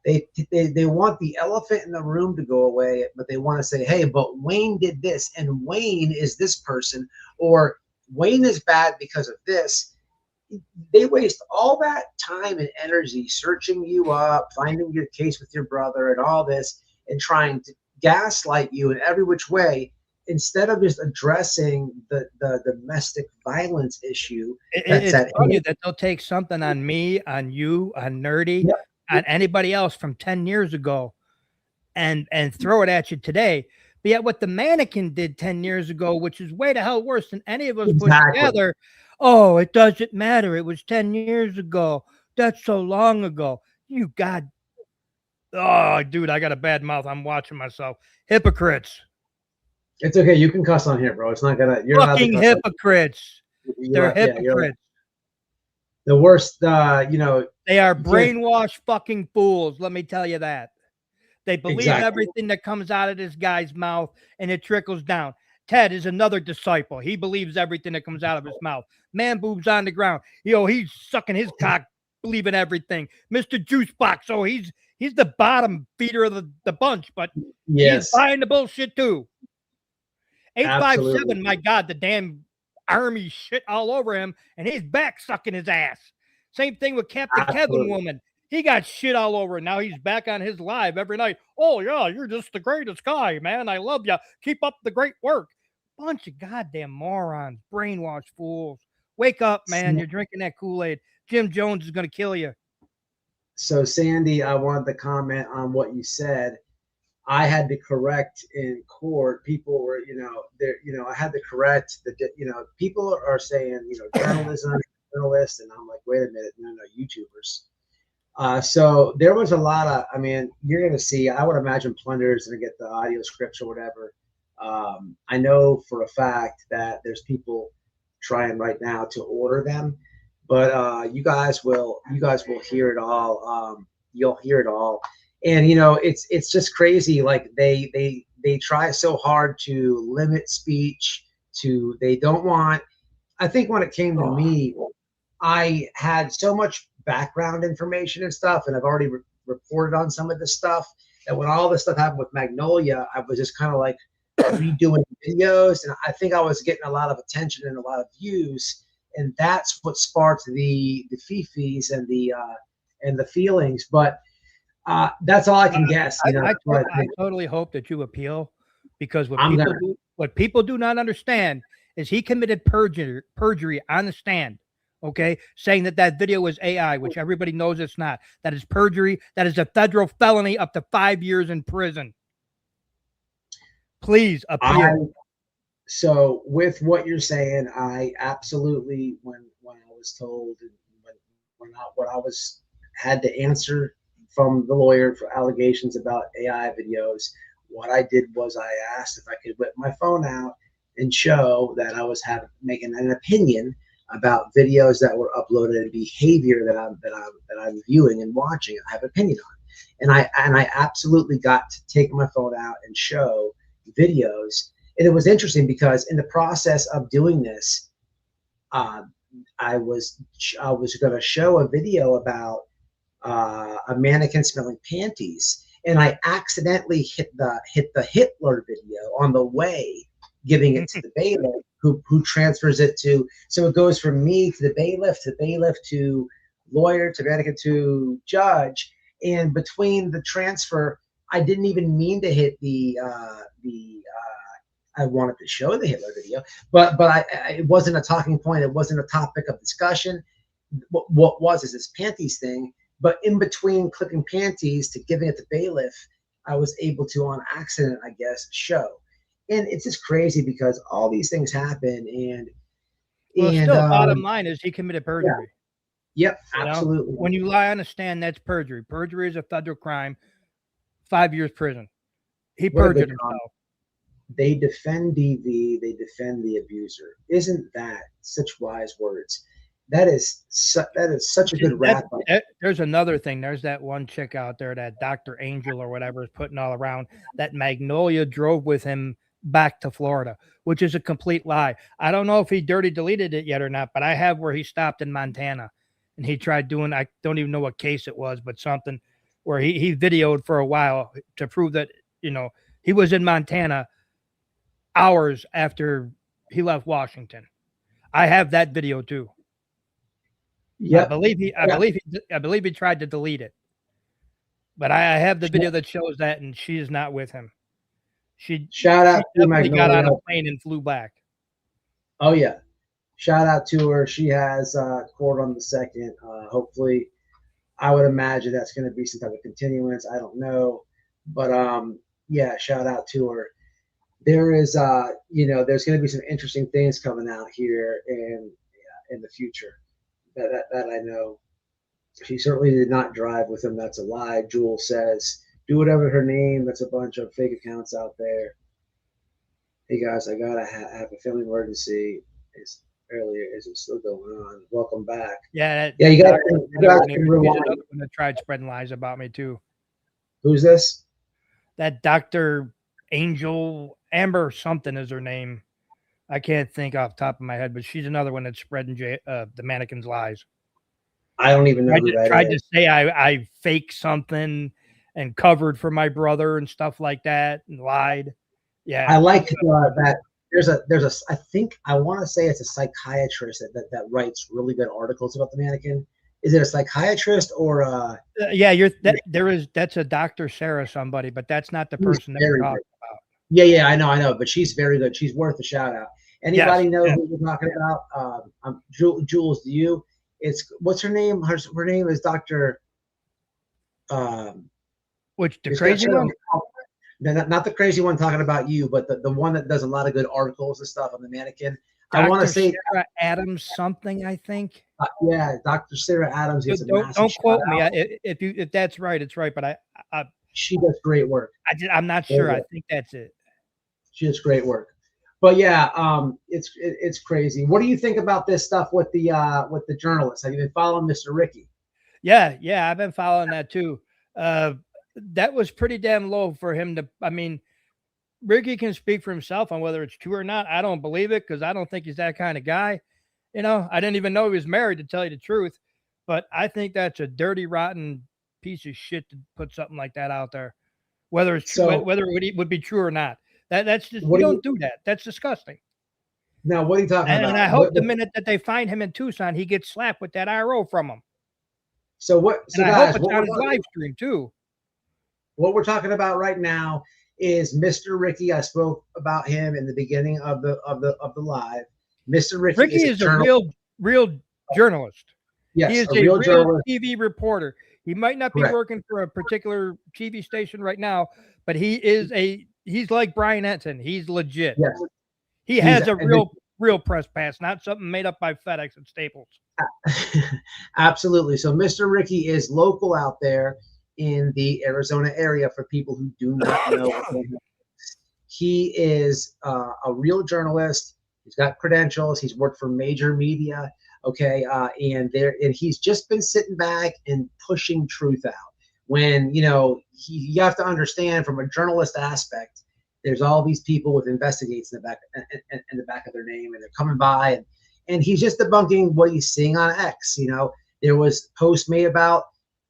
they want the elephant in the room to go away, but they want to say, hey, but Wayne did this, and Wayne is this person, or Wayne is bad because of this. They waste all that time and energy searching you up, finding your case with your brother and all this, and trying to gaslight you in every which way, instead of just addressing the domestic violence issue. It's funny that they'll take something on me, on you, on Nerdy, on anybody else from 10 years ago and throw it at you today. But yet what the Mannequin did 10 years ago, which is way the hell worse than any of us put together. Oh, it doesn't matter. It was 10 years ago. That's so long ago. You God. Oh, dude, I got a bad mouth. I'm watching myself. Hypocrites. It's okay. You can cuss on here, bro. It's not gonna. You're fucking hypocrites. They're hypocrites. The worst. You know. They are brainwashed fucking fools. Let me tell you that. They believe everything that comes out of this guy's mouth, and it trickles down. Ted is another disciple. He believes everything that comes out of his mouth. Man boobs on the ground. He's sucking his cock, believing everything. Mr. Juicebox. So he's the bottom feeder of the bunch, but he's buying the bullshit too. 857, my God, the damn army shit all over him, and he's back sucking his ass. Same thing with Captain Kevin Woman. He got shit all over. Now he's back on his live every night. Oh, yeah, you're just the greatest guy, man. I love you. Keep up the great work. Bunch of goddamn morons, brainwashed fools. Wake up, man. You're drinking that Kool-Aid. Jim Jones is going to kill you. So, Sandy, I wanted to comment on what you said. I had to correct in court. People were, I had to correct people are saying, journalism, journalists, and I'm like, wait a minute, no, YouTubers. So there was a lot of, you're going to see, I would imagine Plunder's going to get the audio scripts or whatever. I know for a fact that there's people trying right now to order them, but you guys will hear it all. You'll hear it all. And, it's just crazy. Like they try so hard to limit speech they don't want, I think when it came to me, I had so much background information and stuff, and I've already reported on some of this stuff, that when all this stuff happened with Magnolia, I was just kind of like redoing videos, and I think I was getting a lot of attention and a lot of views, and that's what sparked the fifis and the feelings. But that's all I can guess. I totally hope that you appeal, because what people do not understand is he committed perjury on the stand. Okay, saying that video was AI, which everybody knows it's not. That is perjury. That is a federal felony, up to 5 years in prison. Please appeal. So with what you're saying, I absolutely, when I was told, when I was had to answer from the lawyer for allegations about AI videos, what I did was I asked if I could whip my phone out and show that I was making an opinion about videos that were uploaded and behavior that I'm viewing and watching. I have an opinion on, and I absolutely got to take my phone out and show videos. And it was interesting because in the process of doing this, I was going to show a video about a mannequin smelling panties, and I accidentally hit the Hitler video on the way, giving it to the bailiff, who transfers it to, so it goes from me to the bailiff to lawyer to mannequin to judge. And between the transfer, I didn't even mean to hit the I wanted to show the Hitler video, but it wasn't a talking point. It wasn't a topic of discussion. What was is this panties thing. But in between clicking panties to giving it to bailiff, I was able to, on accident, I guess, show. And it's just crazy because all these things happen. Still, bottom line is he committed perjury. Yeah. Yep, absolutely. When you lie on a stand, that's perjury. Perjury is a federal crime. 5 years prison. He perjured himself. They defend DV. They defend the abuser. Isn't that such wise words? That is such a good rap. There's another thing. There's that one chick out there, that Dr. Angel or whatever, is putting all around that Magnolia drove with him back to Florida, which is a complete lie. I don't know if he dirty deleted it yet or not, but I have where he stopped in Montana and he tried doing, I don't even know what case it was, but something where he videoed for a while to prove that, he was in Montana hours after he left Washington. I have that video too. Yeah, I believe he tried to delete it, but I have the video that shows that, and she is not with him. She definitely got on a plane and flew back. Oh yeah, shout out to her. She has court on the 2nd. Hopefully, I would imagine that's going to be some type of continuance. I don't know, but yeah, shout out to her. There is there's going to be some interesting things coming out here in the future. That I know. She certainly did not drive with him. That's a lie. Jewel says, do whatever her name. That's a bunch of fake accounts out there. Hey guys, I gotta have a family emergency. Is it still going on? Welcome back. Yeah, you got to rewind. Another one that tried spreading lies about me too. Who's this? That Dr. Angel Amber something is her name. I can't think off the top of my head, but she's another one that's spreading the Mannequin's lies. I don't even know who that is. Tried to say I faked something and covered for my brother and stuff like that and lied. Yeah, I like that. There's a I think I want to say it's a psychiatrist that writes really good articles about the Mannequin. Is it a psychiatrist or that's a Dr. Sarah somebody, but that's not the person that we're talking about. Yeah, I know, but she's very good. She's worth a shout out. Anybody know who we're talking about? Jules, do you? What's her name? Her name is Dr. Which the crazy one? No, not the crazy one talking about you, but the one that does a lot of good articles and stuff on the Mannequin. I want to say Sarah Adams something, I think. Yeah, Dr. Sarah Adams. Don't quote me. If that's right, it's right. But she does great work. I'm not sure. I think that's it. She does great work. But yeah, it's crazy. What do you think about this stuff with the journalists? Have you been following Mr. Ricky? Yeah, I've been following that too. That was pretty damn low for him to. I mean, Ricky can speak for himself on whether it's true or not. I don't believe it because I don't think he's that kind of guy. I didn't even know he was married, to tell you the truth. But I think that's a dirty, rotten piece of shit to put something like that out there. Whether it's whether it would be true or not. That's just we don't do that. That's disgusting. Now, what are you talking about? And I hope the minute that they find him in Tucson, he gets slapped with that RO from him. So what? So and I hope it's on his live stream too. What we're talking about right now is Mr. Ricky. I spoke about him in the beginning of the live. Mr. Ricky is a real journalist. Yes, he is a real TV reporter. He might not be working for a particular TV station right now, but he's like Brian Ensign. He's legit. Yes. He has a real press pass, not something made up by FedEx and Staples. Absolutely. So Mr. Ricky is local out there in the Arizona area for people who do not know. He is a real journalist. He's got credentials. He's worked for major media. Okay. And he's just been sitting back and pushing truth out. When, you have to understand from a journalist aspect, there's all these people with investigates in the back of their name, and they're coming by, and he's just debunking what he's seeing on X. There was posts made about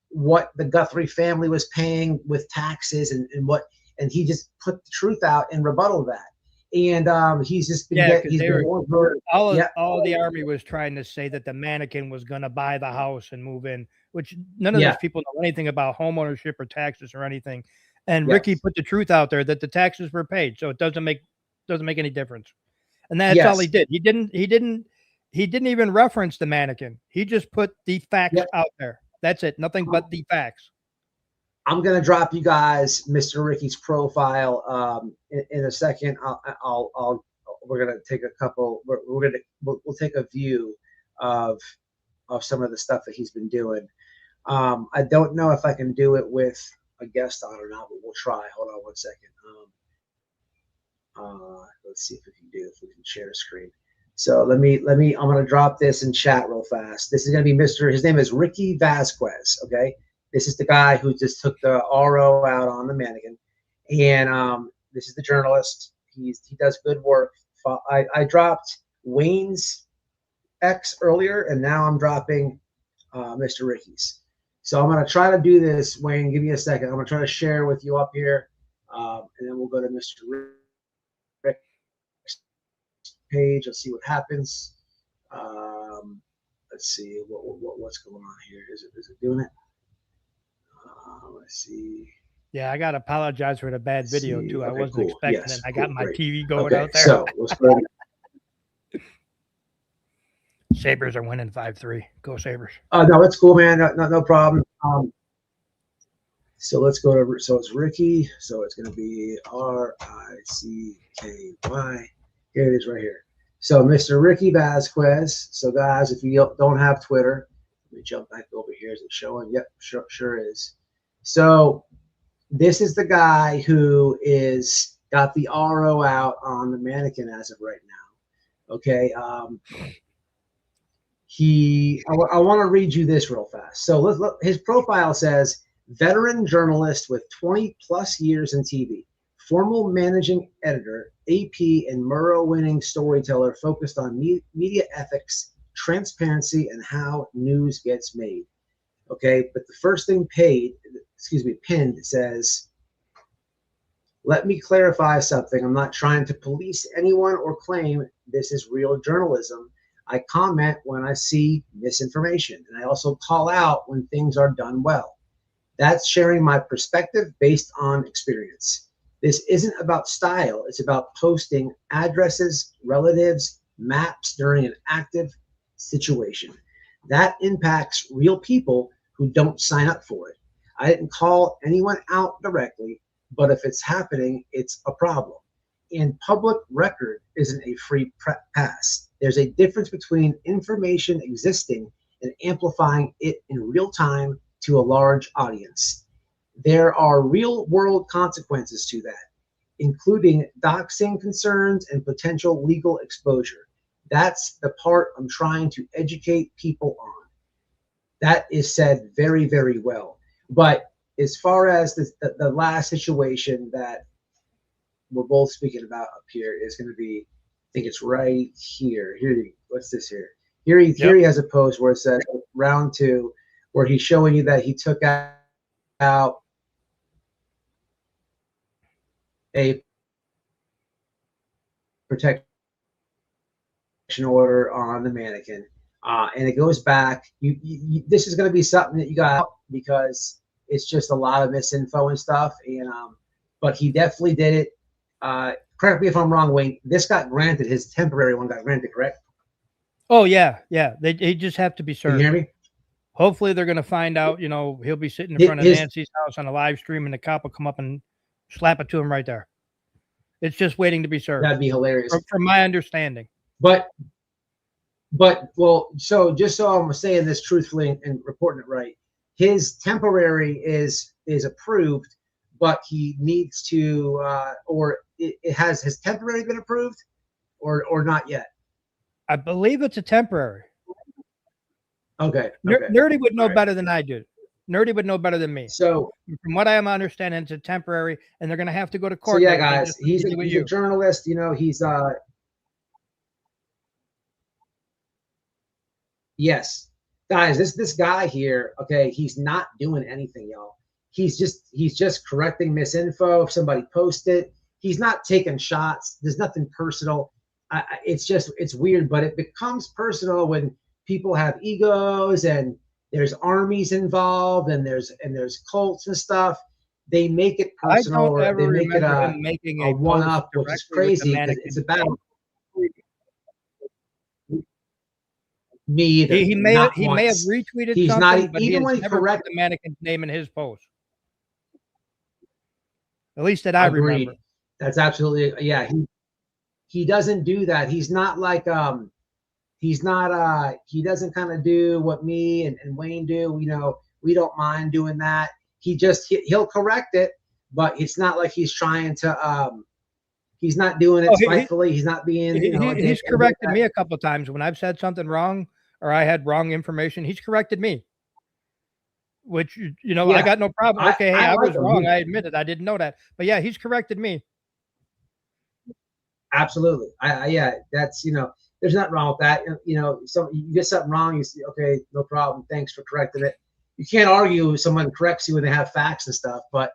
what the Guthrie family was paying with taxes and he just put the truth out and rebuttal that. And he's just been all the army was trying to say that the Mannequin was going to buy the house and move in, which none of those people know anything about home ownership or taxes or anything. And Ricky put the truth out there that the taxes were paid, so it doesn't make doesn't make any difference. And that's all he did. He didn't even reference the mannequin. He just put the facts out there. That's it. Nothing but the facts. I'm gonna drop you guys Mr. Ricky's profile in a second. We're gonna take a couple. We'll take a view of some of the stuff that he's been doing. I don't know if I can do it with a guest on or not, but we'll try. Hold on one second. Let's see if we can share a screen. So I'm gonna drop this in chat real fast. This is gonna be his name is Ricky Vasquez. Okay. This is the guy who just took the RO out on the mannequin. And this is the journalist. He does good work. I dropped Wayne's X earlier, and now I'm dropping Mr. Ricky's. So I'm going to try to do this, Wayne. Give me a second. I'm going to try to share with you up here, and then we'll go to Mr. Rick's page. Let's see what happens. Let's see what's going on here. Is it doing it? Let's see. Yeah, I got to apologize for the bad video, too. I wasn't expecting it. I got my great. TV going out there. So let's go. Sabres are winning 5-3. Go Sabres. No, it's cool, man. No problem. So let's go to, so it's Ricky. So it's going to be Ricky. Here it is right here. So Mr. Ricky Vasquez. So guys, if you don't have Twitter, let me jump back over here. Is it showing? Yep, sure is. So this is the guy who is got the RO out on the mannequin as of right now. Okay. I want to read you this real fast. So his profile says, veteran journalist with 20 plus years in TV, former managing editor, AP and Murrow winning storyteller focused on media ethics, transparency, and how news gets made. Okay, but the first thing pinned says, let me clarify something. I'm not trying to police anyone or claim this is real journalism. I comment when I see misinformation, and I also call out when things are done well. That's sharing my perspective based on experience. This isn't about style. It's about posting addresses, relatives, maps during an active situation. That impacts real people who don't sign up for it. I didn't call anyone out directly, but if it's happening, it's a problem. And public record isn't a free pass. There's a difference between information existing and amplifying it in real time to a large audience. There are real world consequences to that, including doxing concerns and potential legal exposure. That's the part I'm trying to educate people on. That is said very, very well. But as far as the last situation that we're both speaking about up here is going to be, I think it's right here. What's this here? Here he has a post where it says round 2, where he's showing you that he took out a protection order on the mannequin. And it goes back. This is going to be something that you got because it's just a lot of misinfo and stuff. And but he definitely did it. Correct me if I'm wrong, Wayne. This got granted. His temporary one got granted, correct? Oh yeah. They just have to be served. Can you hear me? Hopefully they're going to find out. You know, he'll be sitting in front of Nancy's house on a live stream, and the cop will come up and slap it to him right there. It's just waiting to be served. That'd be hilarious, from my understanding. But well, so just so I'm saying this truthfully and reporting it right, his temporary is approved, but he needs to, or it has his temporary been approved, or not yet? I believe it's a temporary. Okay. Nerdy would know better than I do. Nerdy would know better than me. So from what I am understanding, it's a temporary, and they're going to have to go to court. So yeah, guys, he's a journalist. You know, he's yes, guys, this guy here, okay, he's not doing anything, y'all. He's just correcting misinfo. If somebody posts it, he's not taking shots. There's nothing personal. It's weird, but it becomes personal when people have egos and there's armies involved and there's cults and stuff. they make it I personal, don't or ever they make it remember him making a a one post up, which is directly with the crazy because Mannequin. it's about me either. He may have retweeted He's something, not but even he when has he never correct. put the Mannequin's name in his post. At least that I Agreed. remember. That's absolutely, yeah. He doesn't do that. He's not like he's not he doesn't kind of do what me and Wayne do. You know, we don't mind doing that. He'll correct it, but it's not like he's trying to he's not doing it spitefully. He's not being, you know, he's corrected me a couple of times when I've said something wrong or I had wrong information. He's corrected me, which, you know, yeah. I got no problem. Okay, I was wrong. I admit it. I didn't know that, but yeah, he's corrected me. Absolutely. Yeah, that's, you know, there's nothing wrong with that. You know, you get something wrong, you say, okay, no problem. Thanks for correcting it. You can't argue with someone corrects you when they have facts and stuff. But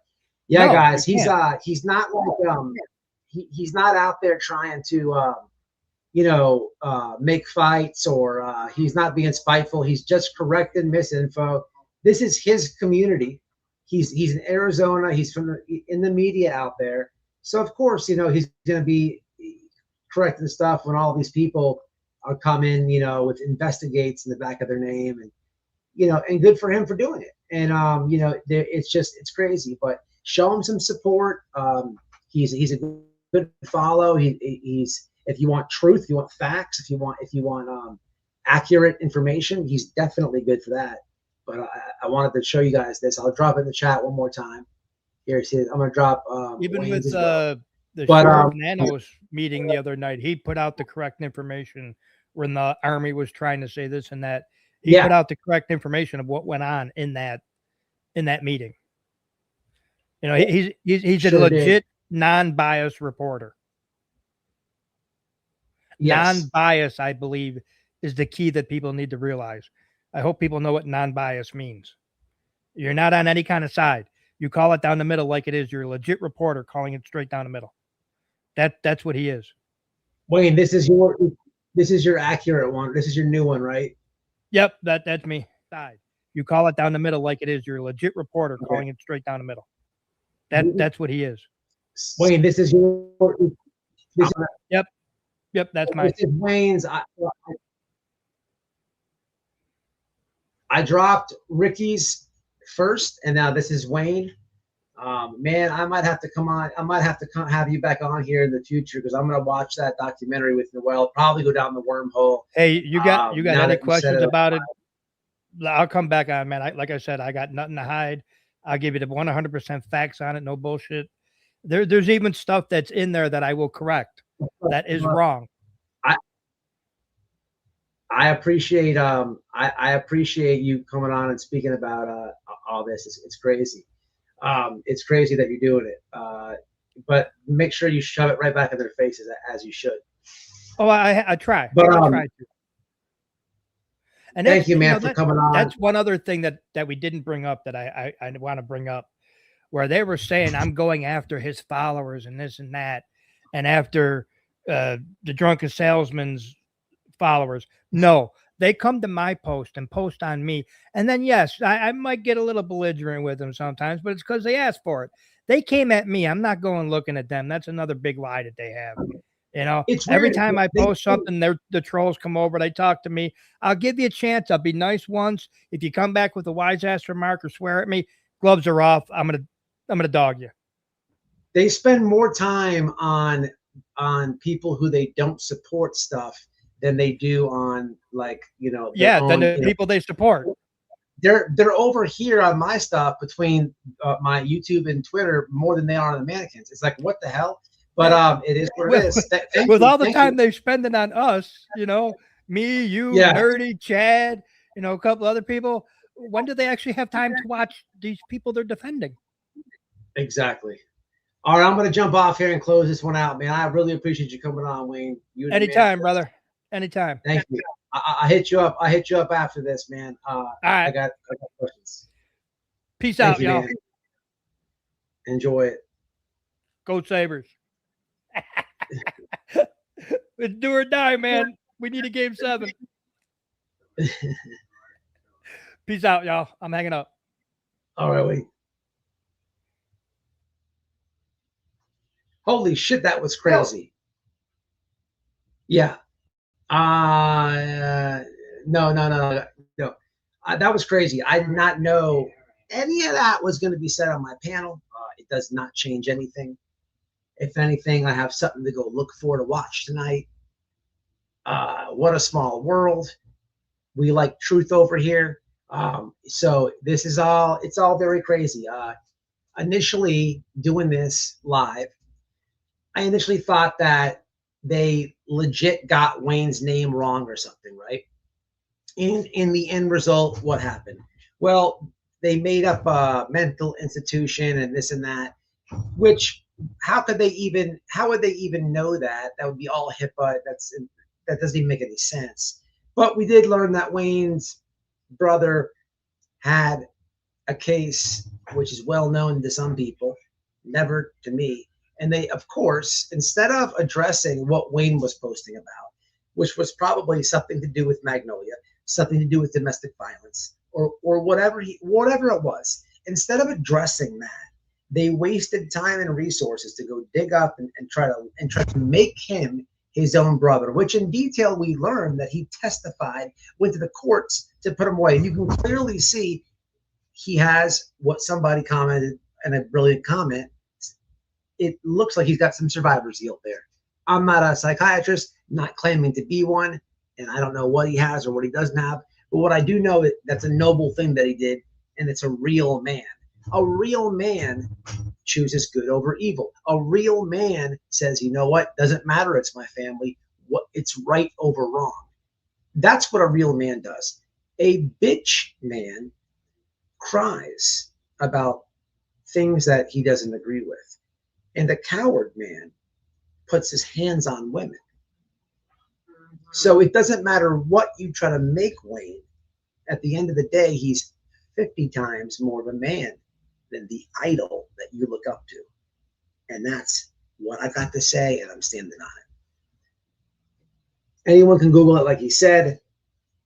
yeah, no, guys, he's not like he's not out there trying to you know, make fights, or he's not being spiteful. He's just correcting misinfo. This is his community. He's in Arizona. He's in the media out there. So of course, you know, he's going to be correcting stuff when all these people are coming, you know, with investigates in the back of their name, and, you know, and good for him for doing it. And you know, it's crazy, but show him some support. He's a good follow. He's, if you want truth, if you want facts, if you want accurate information, he's definitely good for that. But I wanted to show you guys this. I'll drop it in the chat one more time. Here, see, I'm gonna drop even Wayne's with well. the Sheriff Nanos meeting the other night, he put out the correct information when the Army was trying to say this and that. He put out the correct information of what went on in that meeting. You know, he's a legit non-biased reporter. Yes. Non-bias, I believe, is the key that people need to realize. I hope people know what non-bias means. You're not on any kind of side. You call it down the middle like it is. You're a legit reporter calling it straight down the middle. That's what he is. Wayne, this is your accurate one. This is your new one, right? Yep, that's me. Side. You call it down the middle like it is. You're a legit reporter calling it straight down the middle. That's what he is. Wayne, this is your. Yep, that's mine. This is Wayne's. I dropped Ricky's first, and now this is Wayne. Man, I might have to come on. I might have to have you back on here in the future, because I'm going to watch that documentary with Noel. Probably go down the wormhole. Hey, you got any questions about it? I'll come back on, man. Like I said, I got nothing to hide. I'll give you the 100% facts on it. No bullshit. There's even stuff that's in there that I will correct that is wrong. I appreciate I appreciate you coming on and speaking about all this. It's crazy. It's crazy that you're doing it. But make sure you shove it right back in their faces, as you should. Oh, I try. But I try to. And thank you, man, for coming on. That's one other thing that we didn't bring up that I want to bring up, where they were saying I'm going after his followers and this and that, and after the drunken salesman's followers. No, they come to my post and post on me. And then, yes, I might get a little belligerent with them sometimes, but it's because they asked for it. They came at me. I'm not going looking at them. That's another big lie that they have. You know, every time I post something, the trolls come over. They talk to me. I'll give you a chance. I'll be nice once. If you come back with a wise ass remark or swear at me, gloves are off. I'm gonna dog you. They spend more time on people who they don't support stuff than they do on, like, you know, than the people they support. They're over here on my stuff between my YouTube and Twitter more than they are on the Mannequins. It's like, what the hell? But it is what it is. With all the time they're spending on us, you know, me, you, Nerdy, Chad, you know, a couple other people. When do they actually have time to watch these people they're defending? Exactly. All right, I'm going to jump off here and close this one out, man. I really appreciate you coming on, Wayne. Anytime, brother. Anytime. Thank you. I'll hit you up. I'll hit you up after this, man. All right. I got questions. Peace out, y'all. Man. Enjoy it. Go Sabres. It's do or die, man. We need a game 7. Peace out, y'all. I'm hanging up. All right, Wayne. Holy shit, that was crazy. Yeah. No. That was crazy. I did not know any of that was going to be said on my panel. It does not change anything. If anything, I have something to go look for to watch tonight. What a small world. We like truth over here. So this is all, it's all very crazy. Initially doing this live, I initially thought that they legit got Wayne's name wrong or something, right? In the end result, what happened? Well, they made up a mental institution and this and that, which how would they even know that? That would be all HIPAA. That doesn't even make any sense. But we did learn that Wayne's brother had a case which is well known to some people, never to me. And they, of course, instead of addressing what Wayne was posting about, which was probably something to do with Magnolia, something to do with domestic violence, or whatever it was, instead of addressing that, they wasted time and resources to go dig up and try to make him his own brother, which in detail we learned that he testified, went to the courts to put him away. You can clearly see he has what somebody commented, and a brilliant comment. It looks like he's got some survivor's guilt there. I'm not a psychiatrist, not claiming to be one, and I don't know what he has or what he doesn't have. But what I do know is that's a noble thing that he did, and it's a real man. A real man chooses good over evil. A real man says, you know what? Doesn't matter. It's my family. What it's right over wrong. That's what a real man does. A bitch man cries about things that he doesn't agree with. And a coward man puts his hands on women. So it doesn't matter what you try to make Wayne. At the end of the day, he's 50 times more of a man than the idol that you look up to. And that's what I got to say, and I'm standing on it. Anyone can Google it, like he said.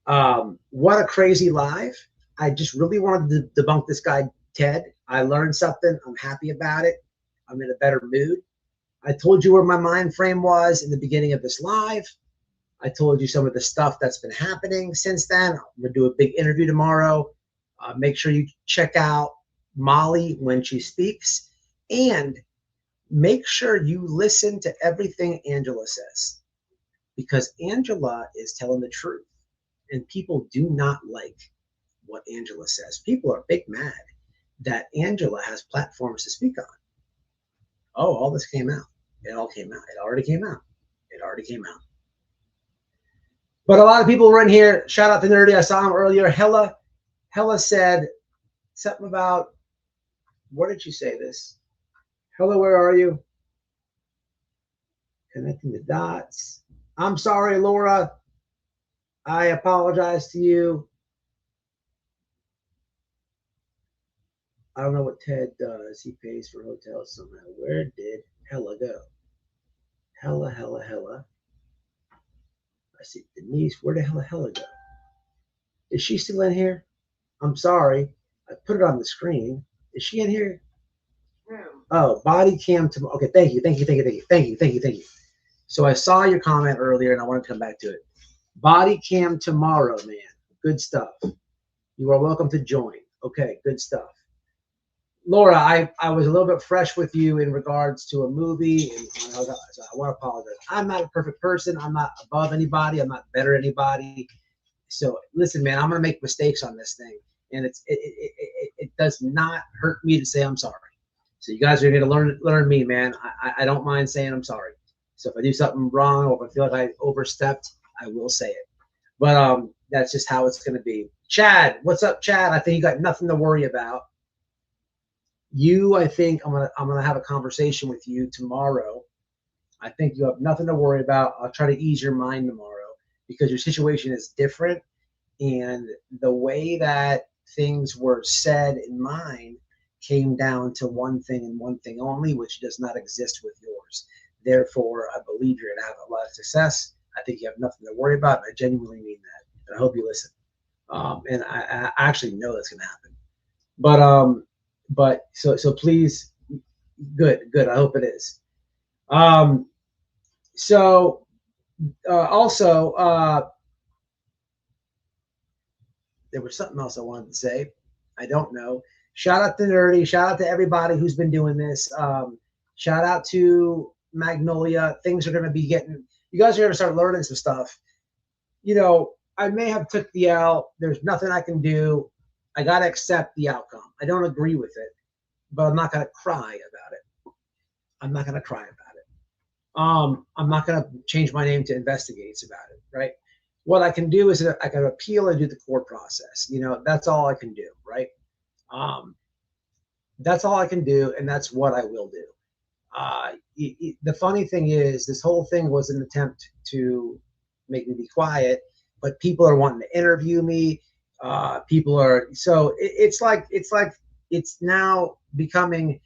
What a crazy live. I just really wanted to debunk this guy, Ted. I learned something. I'm happy about it. I'm in a better mood. I told you where my mind frame was in the beginning of this live. I told you some of the stuff that's been happening since then. I'm going to do a big interview tomorrow. Make sure you check out Molly when she speaks. And make sure you listen to everything Angela says. Because Angela is telling the truth. And people do not like what Angela says. People are big mad that Angela has platforms to speak on. Oh, all this came out. It all came out. It already came out. It already came out. But a lot of people were in here. Shout out to Nerdy. I saw him earlier. Hella said something about, what did she say this? Hella, where are you? Connecting the dots. I'm sorry, Laura. I apologize to you. I don't know what Ted does. He pays for hotels somehow. Where did Hella go? Hella. I see Denise. Where did Hella go? Is she still in here? I'm sorry. I put it on the screen. Is she in here? No. Oh, body cam tomorrow. Okay, thank you. So I saw your comment earlier, and I wanted to come back to it. Body cam tomorrow, man. Good stuff. You are welcome to join. Okay, good stuff. Laura, I was a little bit fresh with you in regards to a movie, and so I want to apologize. I'm not a perfect person. I'm not above anybody. I'm not better than anybody. So listen, man, I'm gonna make mistakes on this thing, and it does not hurt me to say I'm sorry. So you guys are gonna learn me, man. I don't mind saying I'm sorry. So if I do something wrong or if I feel like I overstepped, I will say it. But that's just how it's gonna be. Chad, what's up, Chad? I think you got nothing to worry about. I think I'm gonna have a conversation with you tomorrow. I think you have nothing to worry about. I'll try to ease your mind tomorrow because your situation is different, and the way that things were said in mine came down to one thing and one thing only, which does not exist with yours. Therefore, I believe you're gonna have a lot of success. I think you have nothing to worry about. I genuinely mean that, and I hope you listen. And I actually know that's gonna happen. But so please, good. I hope it is. So also, there was something else I wanted to say. I don't know. Shout out to Nerdy. Shout out to everybody who's been doing this. Shout out to Magnolia. Things are going to be getting, you guys are going to start learning some stuff. You know, I may have took the L. There's nothing I can do. I got to accept the outcome. I don't agree with it, but I'm not going to cry about it. I'm not going to cry about it. I'm not going to change my name to investigates about it, right? What I can do is I can appeal and do the court process. You know, that's all I can do, right? That's all I can do, and that's what I will do. The funny thing is, this whole thing was an attempt to make me be quiet, but people are wanting to interview me. People are, so it's like it's now becoming,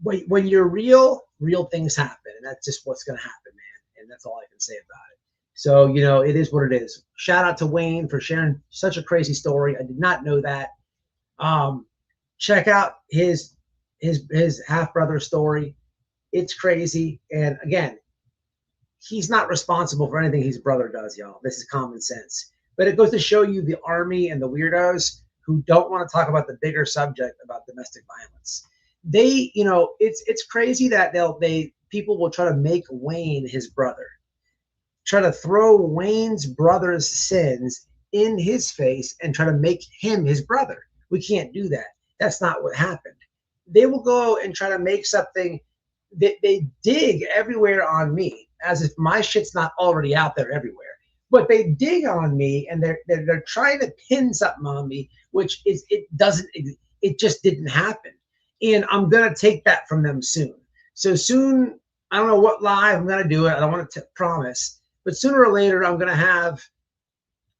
when you're real things happen, and that's just what's going to happen, man. And that's all I can say about it. So, you know, it is what it is. Shout out to Wayne for sharing such a crazy story. I did not know that. Check out his half brother story. It's crazy. And again, he's not responsible for anything his brother does, y'all. This is common sense. But it goes to show you the army and the weirdos who don't want to talk about the bigger subject about domestic violence. They, you know, it's crazy that people will try to make Wayne his brother. Try to throw Wayne's brother's sins in his face and try to make him his brother. We can't do that. That's not what happened. They will go and try to make something that they dig everywhere on me, as if my shit's not already out there everywhere. But they dig on me, and they're trying to pin something on me, which is it just didn't happen. And I'm gonna take that from them soon. So soon, I don't know what live I'm gonna do it. I don't want to promise. But sooner or later, I'm gonna have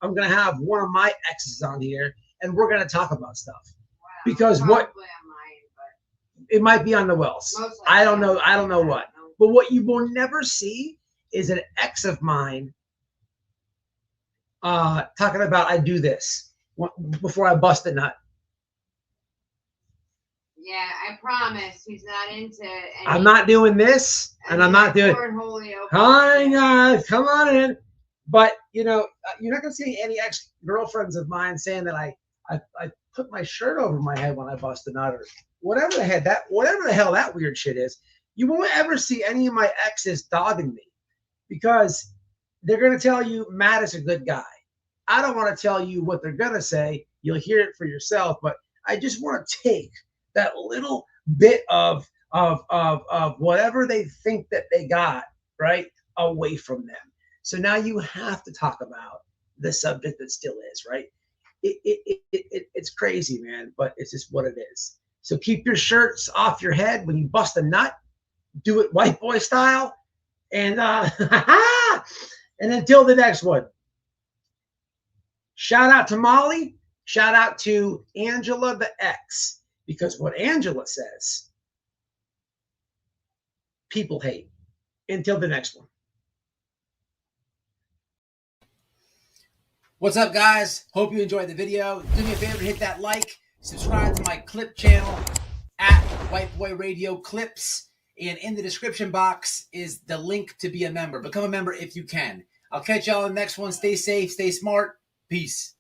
one of my exes on here, and we're gonna talk about stuff. Wow, because what it might be on the Wells. I don't know. I don't know what. But what you will never see is an ex of mine talking about, I do this before I bust a nut. Yeah, I promise he's not into any, I'm not doing this, and I'm not doing. Hi guys, come on in. But you know, you're not gonna see any ex-girlfriends of mine saying that I put my shirt over my head when I bust a nut, or whatever the hell that weird shit is. You won't ever see any of my exes dogging me, because they're gonna tell you Matt is a good guy. I don't want to tell you what they're gonna say. You'll hear it for yourself. But I just want to take that little bit of whatever they think that they got right away from them. So now you have to talk about the subject that still is, right? It's crazy, man, but it's just what it is. So keep your shirts off your head when you bust a nut. Do it white boy style. And and until the next one. Shout out to Molly. Shout out to Angela the X. Because what Angela says, people hate. Until the next one. What's up, guys? Hope you enjoyed the video. Do me a favor, hit that like, subscribe to my clip channel at White Boy Radio Clips, and in the description box is the link to be a member. Become a member if you can. I'll catch y'all in the next one. Stay safe, stay smart. Peace.